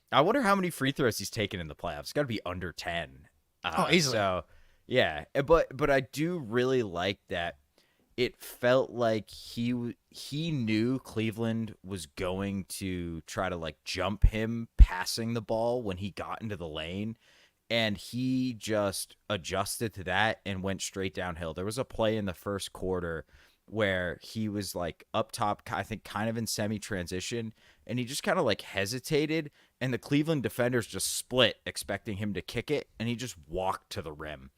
I wonder how many free throws he's taken in the playoffs. It's got to be under 10. Easily. So, yeah. But I do really like that it felt like he knew Cleveland was going to try to like jump him passing the ball when he got into the lane. and he just adjusted to that and went straight downhill. There was a play in the first quarter where he was like up top, I think kind of in semi-transition, and he just kind of like hesitated, and the Cleveland defenders just split expecting him to kick it, and he just walked to the rim.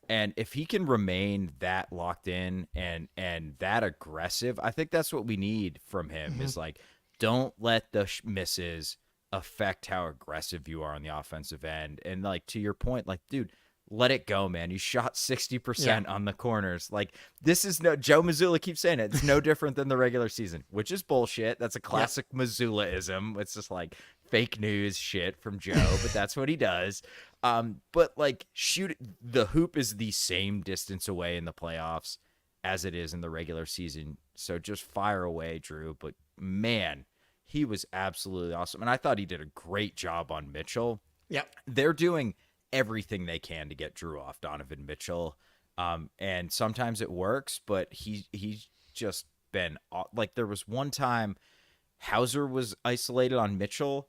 And if he can remain that locked in and that aggressive, I think that's what we need from him is like, don't let the misses affect how aggressive you are on the offensive end. And like, to your point, like, dude, let it go, man. You shot 60% on the corners. Like, this is no, Joe Mazzulla keeps saying it. It's no different than the regular season, which is bullshit. That's a classic Mazzulla-ism. It's just like fake news shit from Joe, but that's what he does. But like, shoot, the hoop is the same distance away in the playoffs as it is in the regular season. So just fire away, Jrue. But man, he was absolutely awesome. And I thought he did a great job on Mitchell. Yep. They're doing everything they can to get Jrue off Donovan Mitchell. And sometimes it works, but he's just been like, there was one time Hauser was isolated on Mitchell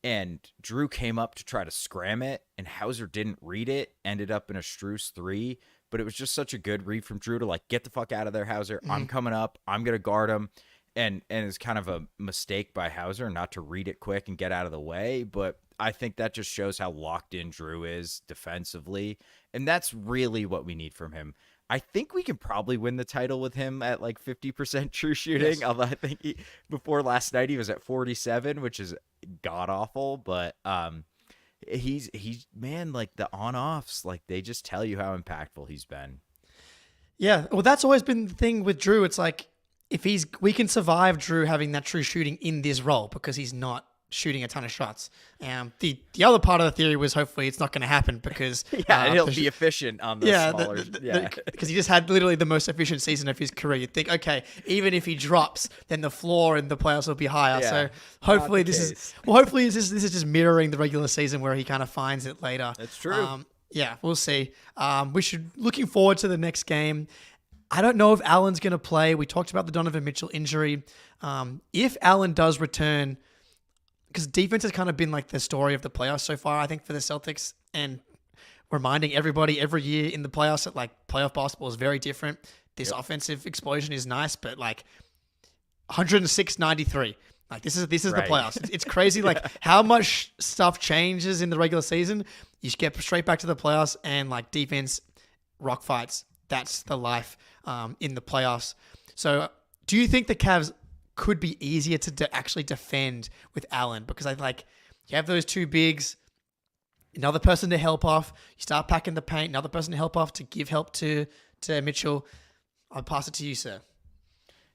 and Jrue came up to try to scram it and Hauser didn't read it, ended up in a Strus 3, but it was just such a good read from Jrue to like, get the fuck out of there, Hauser. I'm coming up. I'm going to guard him. And it's kind of a mistake by Hauser not to read it quick and get out of the way. But I think that just shows how locked in Jrue is defensively. And that's really what we need from him. I think we can probably win the title with him at like 50% true shooting. Yes. Although I think before last night he was at 47, which is god awful. But he's man, like the on-offs, like they just tell you how impactful he's been. Yeah, well, that's always been the thing with Jrue. It's like, we can survive Jrue having that true shooting in this role because he's not shooting a ton of shots. The other part of the theory was hopefully it's not going to happen because he'll be efficient on the smaller. Because he just had literally the most efficient season of his career. You'd think, okay, even if he drops, then the floor in the playoffs will be higher. Yeah, so hopefully this is just mirroring the regular season where he kind of finds it later. That's true. Yeah, we'll see. Looking forward to the next game. I don't know if Allen's going to play. We talked about the Donovan Mitchell injury. If Allen does return, because defense has kind of been like the story of the playoffs so far, I think, for the Celtics, and reminding everybody every year in the playoffs that like playoff basketball is very different. This offensive explosion is nice, but like 106-93. Like this is the playoffs. It's crazy like how much stuff changes in the regular season. You get straight back to the playoffs and like defense, rock fights. That's the life in the playoffs. So do you think the Cavs could be easier to actually defend with Allen? Because I like, you have those two bigs, another person to help off. You start packing the paint, another person to help off to give help to Mitchell. I'll pass it to you, sir.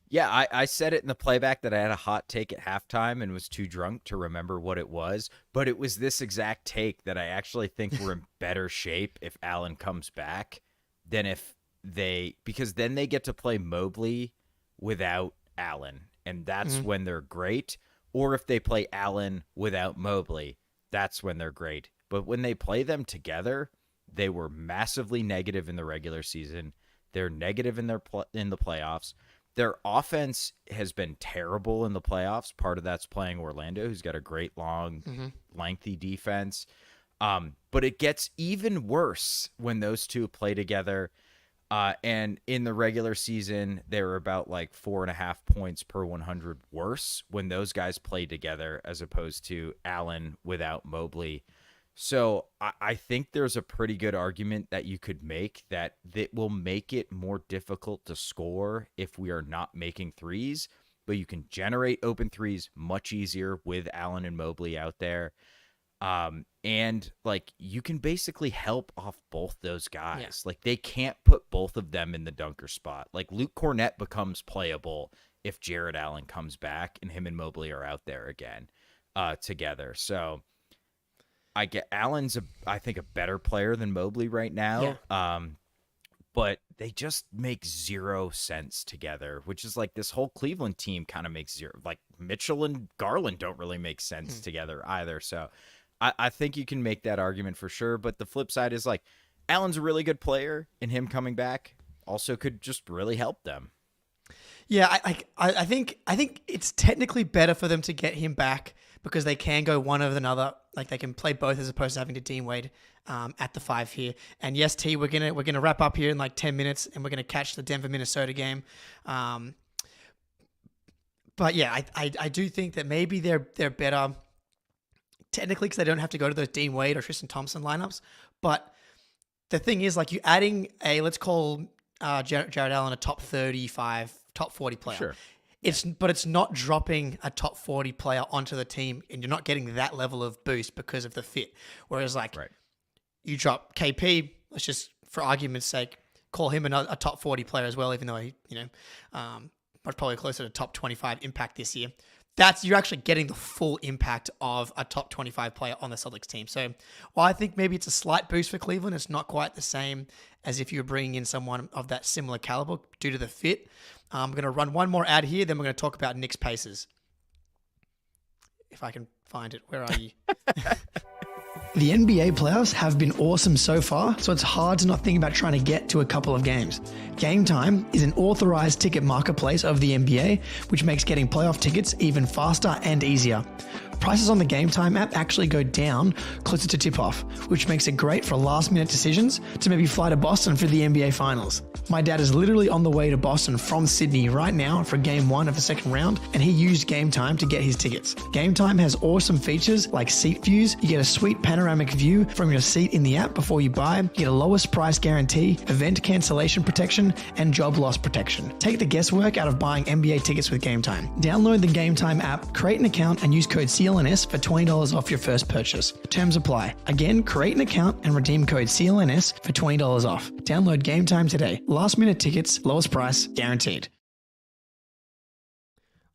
Yeah, I said it in the playback that I had a hot take at halftime and was too drunk to remember what it was. But it was this exact take that I actually think we're in better shape if Allen comes back than if because then they get to play Mobley without Allen, and that's when they're great. Or if they play Allen without Mobley, that's when they're great. But when they play them together, they were massively negative in the regular season. They're negative in the playoffs. Their offense has been terrible in the playoffs. Part of that's playing Orlando, who's got a great long, lengthy defense. But it gets even worse when those two play together. And in the regular season, they were about like 4.5 points per 100 worse when those guys played together as opposed to Allen without Mobley. So I think there's a pretty good argument that you could make that will make it more difficult to score if we are not making threes, but you can generate open threes much easier with Allen and Mobley out there. And like you can basically help off both those guys. Yeah. Like they can't put both of them in the dunker spot. Like Luke Cornett becomes playable if Jared Allen comes back and him and Mobley are out there again, together. So I get Allen's I think a better player than Mobley right now. Yeah. But they just make zero sense together, which is like this whole Cleveland team kind of makes zero. Like Mitchell and Garland don't really make sense together either. So I think you can make that argument for sure. But the flip side is like Allen's a really good player, and him coming back also could just really help them. Yeah, I think it's technically better for them to get him back because they can go one over another. Like they can play both as opposed to having to Dean Wade at the 5 here. And yes, T, we're gonna wrap up here in like 10 minutes, and we're gonna catch the Denver Minnesota game. But yeah, I do think that maybe they're better technically because they don't have to go to those Dean Wade or Tristan Thompson lineups. But the thing is, like, you're adding let's call Jared Allen a top 35, top 40 player. Sure. But it's not dropping a top 40 player onto the team, and you're not getting that level of boost because of the fit. Whereas, like, you drop KP, let's just, for argument's sake, call him a top 40 player as well, even though he, probably closer to top 25 impact this year. You're actually getting the full impact of a top 25 player on the Celtics team. So while I think maybe it's a slight boost for Cleveland, it's not quite the same as if you're bringing in someone of that similar caliber due to the fit. I'm going to run one more ad here, then we're going to talk about Knicks Pacers. If I can find it. Where are you? The NBA playoffs have been awesome so far, so it's hard to not think about trying to get to a couple of games. Game Time is an authorized ticket marketplace of the NBA, which makes getting playoff tickets even faster and easier. Prices on the Game Time app actually go down closer to tip-off, which makes it great for last-minute decisions to maybe fly to Boston for the NBA Finals. My dad is literally on the way to Boston from Sydney right now for Game 1 of the second round, and he used Game Time to get his tickets. Game Time has awesome features like seat views. You get a sweet panoramic view from your seat in the app before you buy. You get a lowest price guarantee, event cancellation protection, and job loss protection. Take the guesswork out of buying NBA tickets with Game Time. Download the Game Time app, create an account, and use code CLNS for $20 off your first purchase. Terms apply. Again, create an account and redeem code CLNS for $20 off. Download Game Time today. Last minute tickets, lowest price, guaranteed.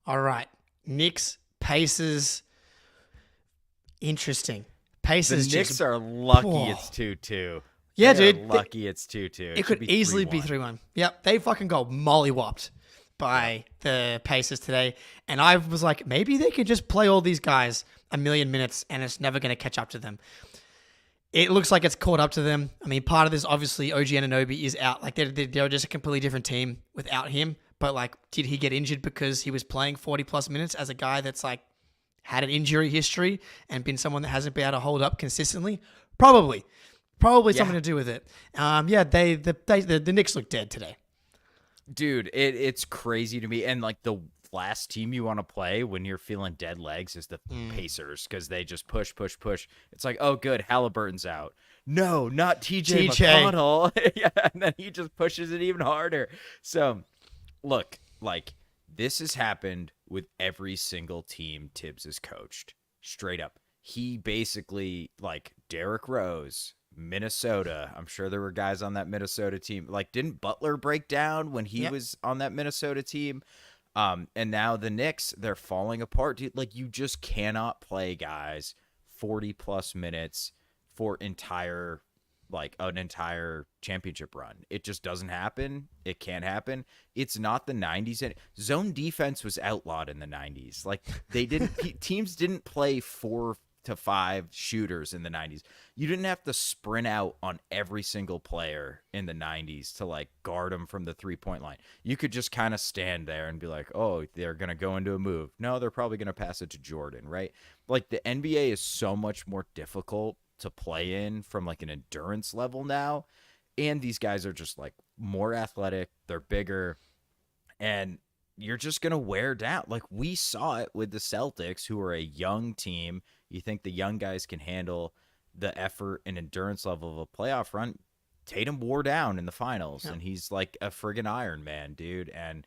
All right. Knicks, Pacers. Interesting. Pacers. The Knicks are lucky it's 2-2. Yeah, They are dude. lucky it's 2-2. It could easily be 3-1. Yep. They fucking got molly-whopped by the Pacers today. And I was like, maybe they could just play all these guys a million minutes and it's never going to catch up to them. It looks like it's caught up to them. I mean, part of this, obviously, OG Anunoby is out. Like, they're just a completely different team without him. But, like, did he get injured because he was playing 40-plus minutes as a guy that's, like, had an injury history and been someone that hasn't been able to hold up consistently? Probably something to do with it. The Knicks look dead today. Dude, it's crazy to me. And, like, the last team you want to play when you're feeling dead legs is the Pacers because they just push. It's like, oh, good, Halliburton's out. No, not TJ McConnell. Yeah, and then he just pushes it even harder. So, look, like, this has happened with every single team Tibbs has coached. Straight up. He basically, like, Derrick Rose, Minnesota. I'm sure there were guys on that Minnesota team. Like, didn't Butler break down when he was on that Minnesota team? And now the Knicks, they're falling apart. Dude, like, you just cannot play guys 40-plus minutes for an entire championship run. It just doesn't happen. It can't happen. It's not the 90s. Zone defense was outlawed in the 90s. Like, teams didn't play 4 to 5 shooters in the 90s. You didn't have to sprint out on every single player in the 90s to, like, guard them from the 3-point line. You could just kind of stand there and be like, oh, they're going to go into a move. No, they're probably going to pass it to Jordan, right? Like, the NBA is so much more difficult to play in from, like, an endurance level now. And these guys are just, like, more athletic. They're bigger. And you're just going to wear down. Like, we saw it with the Celtics, who are a young team. You think the young guys can handle the effort and endurance level of a playoff run? Tatum wore down in the finals, and he's like a friggin' Iron Man, dude. And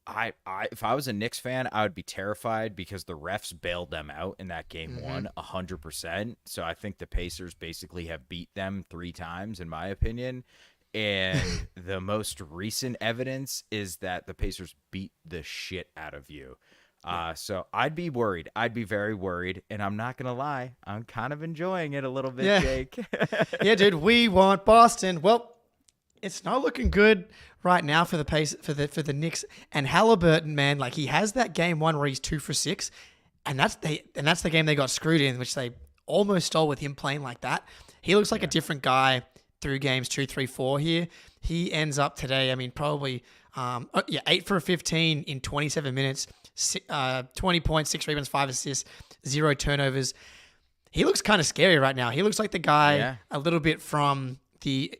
I if I was a Knicks fan, I would be terrified because the refs bailed them out in that game 100%. So I think the Pacers basically have beat them 3 times, in my opinion. And the most recent evidence is that the Pacers beat the shit out of you. So I'd be worried. I'd be very worried. And I'm not going to lie, I'm kind of enjoying it a little bit, Jake. Yeah, dude, we want Boston. Well, it's not looking good right now for the Knicks. And Halliburton, man, like, he has that game 1 where he's 2 for 6. And that's the game they got screwed in, which they almost stole with him playing like that. He looks like a different guy through games 2, 3, 4 here. He ends up today, I mean, probably 8 for 15 in 27 minutes, 20 points, 6 rebounds, 5 assists, 0 turnovers. He looks kind of scary right now. He looks like the guy a little bit from the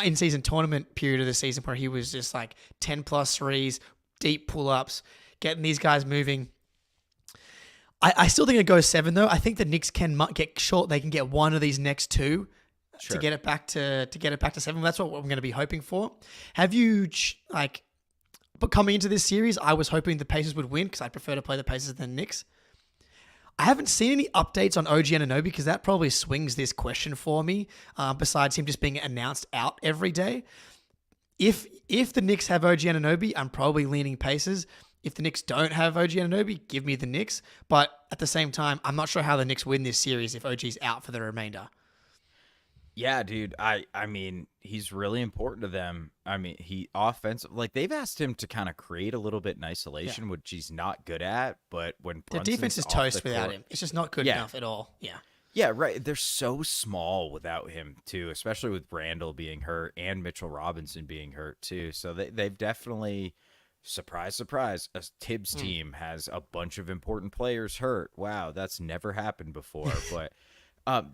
in-season tournament period of the season where he was just like 10 plus threes, deep pull-ups, getting these guys moving. I still think it goes 7 though. I think the Knicks can get short. They can get one of these next two to get it back to 7. That's what I'm going to be hoping for. Have you but coming into this series, I was hoping the Pacers would win because I prefer to play the Pacers than the Knicks. I haven't seen any updates on OG Anunoby because that probably swings this question for me, besides him just being announced out every day. If the Knicks have OG Anunoby, I'm probably leaning Pacers. If the Knicks don't have OG Anunoby, give me the Knicks. But at the same time, I'm not sure how the Knicks win this series if OG's out for the remainder. Yeah, dude. I mean, he's really important to them. I mean, he offensive, like they've asked him to kind of create a little bit in isolation, which he's not good at. But when the defense is toast without him, it's just not good enough at all. Yeah. Yeah, right. They're so small without him too, especially with Randall being hurt and Mitchell Robinson being hurt too. So they've definitely, surprise, surprise, a Tibbs team has a bunch of important players hurt. Wow, that's never happened before. But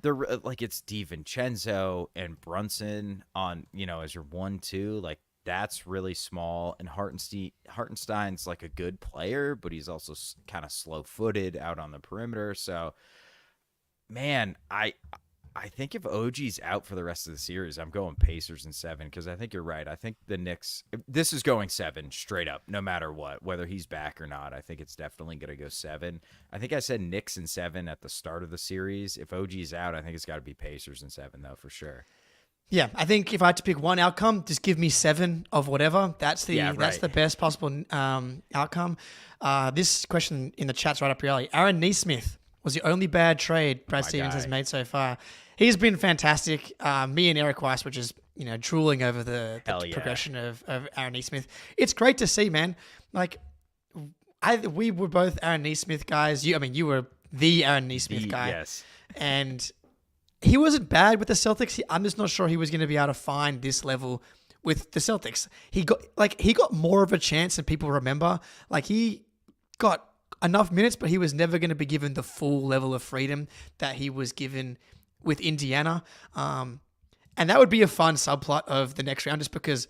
they're like it's DiVincenzo and Brunson on, as your 1-2. Like that's really small. And Hartenstein's like a good player, but he's also kind of slow-footed out on the perimeter. So, man, I think if OG's out for the rest of the series, I'm going Pacers in 7 because I think you're right. I think the Knicks, this is going 7 straight up, no matter what, whether he's back or not. I think it's definitely going to go 7. I think I said Knicks in 7 at the start of the series. If OG's out, I think it's got to be Pacers in 7, though, for sure. Yeah, I think if I had to pick one outcome, just give me 7 of whatever. That's the best possible outcome. This question in the chat's right up your alley. Aaron Nesmith was the only bad trade Brad Stevens has made so far. He's been fantastic. Me and Eric Weiss were just, drooling over the progression of Aaron Nesmith. It's great to see, man. Like, we were both Aaron Nesmith guys. You were the Aaron Nesmith guy. Yes. And he wasn't bad with the Celtics. I'm just not sure he was going to be able to find this level with the Celtics. He got more of a chance than people remember. Like, he got enough minutes, but he was never going to be given the full level of freedom that he was given with Indiana. And that would be a fun subplot of the next round just because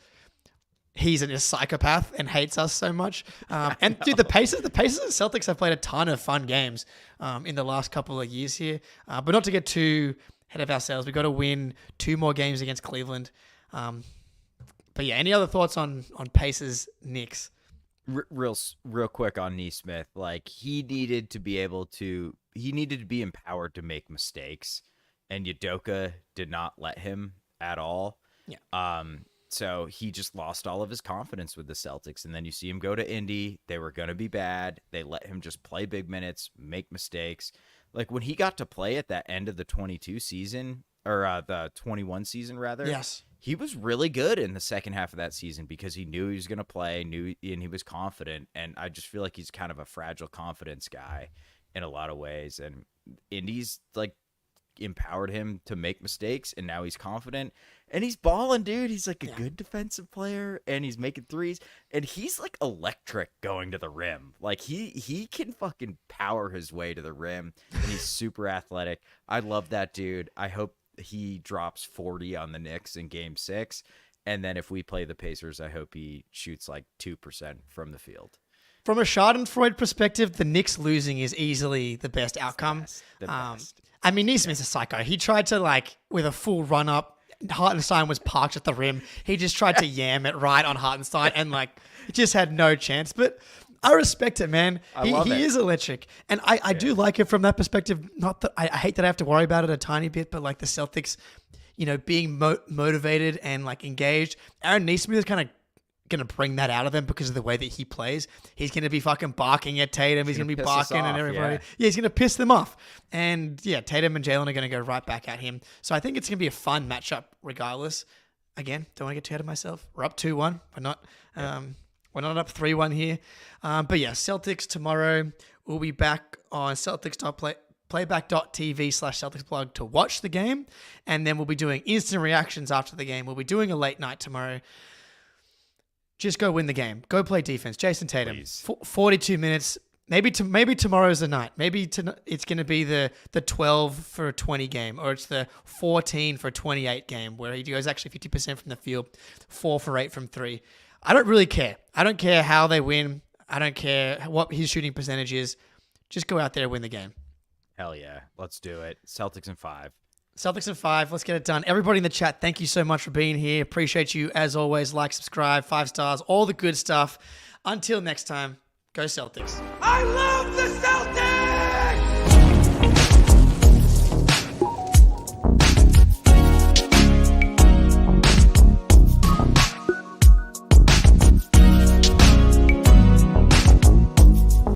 he's a psychopath and hates us so much. And dude, the Pacers and Celtics have played a ton of fun games in the last couple of years here. But not to get too ahead of ourselves, we've got to win 2 more games against Cleveland. But yeah, any other thoughts on Pacers Knicks? Real quick on Nesmith, like he needed to be empowered to make mistakes, and Udoka did not let him at all. Yeah. So he just lost all of his confidence with the Celtics, and then you see him go to Indy. They were going to be bad. They let him just play big minutes, make mistakes. Like when he got to play at that end of the 22 season, or the 21 season rather. Yes. He was really good in the second half of that season because he knew he was going to play, and he was confident. And I just feel like he's kind of a fragile confidence guy in a lot of ways. And Indy's like empowered him to make mistakes, and now he's confident and he's balling, dude. He's like a good defensive player, and he's making threes, and he's like electric going to the rim. Like he can fucking power his way to the rim, and he's super athletic. I love that dude. I hope he drops 40 on the Knicks in game 6. And then if we play the Pacers, I hope he shoots like 2% from the field. From a Schadenfreude perspective, the Knicks losing is easily the best outcome. The best. I mean, Neesmith's a psycho. He tried to with a full run up. Hartenstein was parked at the rim. He just tried to yam it right on Hartenstein and just had no chance. But I respect it, man. He is electric. And I do like it from that perspective. Not that I hate that I have to worry about it a tiny bit, but the Celtics, being motivated and engaged. Aaron Nesmith is kind of going to bring that out of them because of the way that he plays. He's going to be fucking barking at Tatum. He's going to be barking at everybody. Yeah, he's going to piss them off. And Tatum and Jaylen are going to go right back at him. So I think it's going to be a fun matchup regardless. Again, don't want to get too ahead of myself. We're up 2-1. We're not up 3-1 here. But yeah, Celtics tomorrow. We'll be back on playback.tv/Celtics blog to watch the game. And then we'll be doing instant reactions after the game. We'll be doing a late night tomorrow. just go win the game. Go play defense. Jayson Tatum, Please. 42 minutes. Maybe tomorrow's the night. Maybe it's going to be the 12 for a 20 game, or it's the 14 for a 28 game where he goes actually 50% from the field, 4 for 8 from 3. I don't really care. I don't care how they win. I don't care what his shooting percentage is. Just go out there and win the game. Hell yeah. Let's do it. Celtics in 5. Celtics in 5. Let's get it done. Everybody in the chat, thank you so much for being here. Appreciate you as always. Like, subscribe, 5 stars, all the good stuff. Until next time, go Celtics. I love this!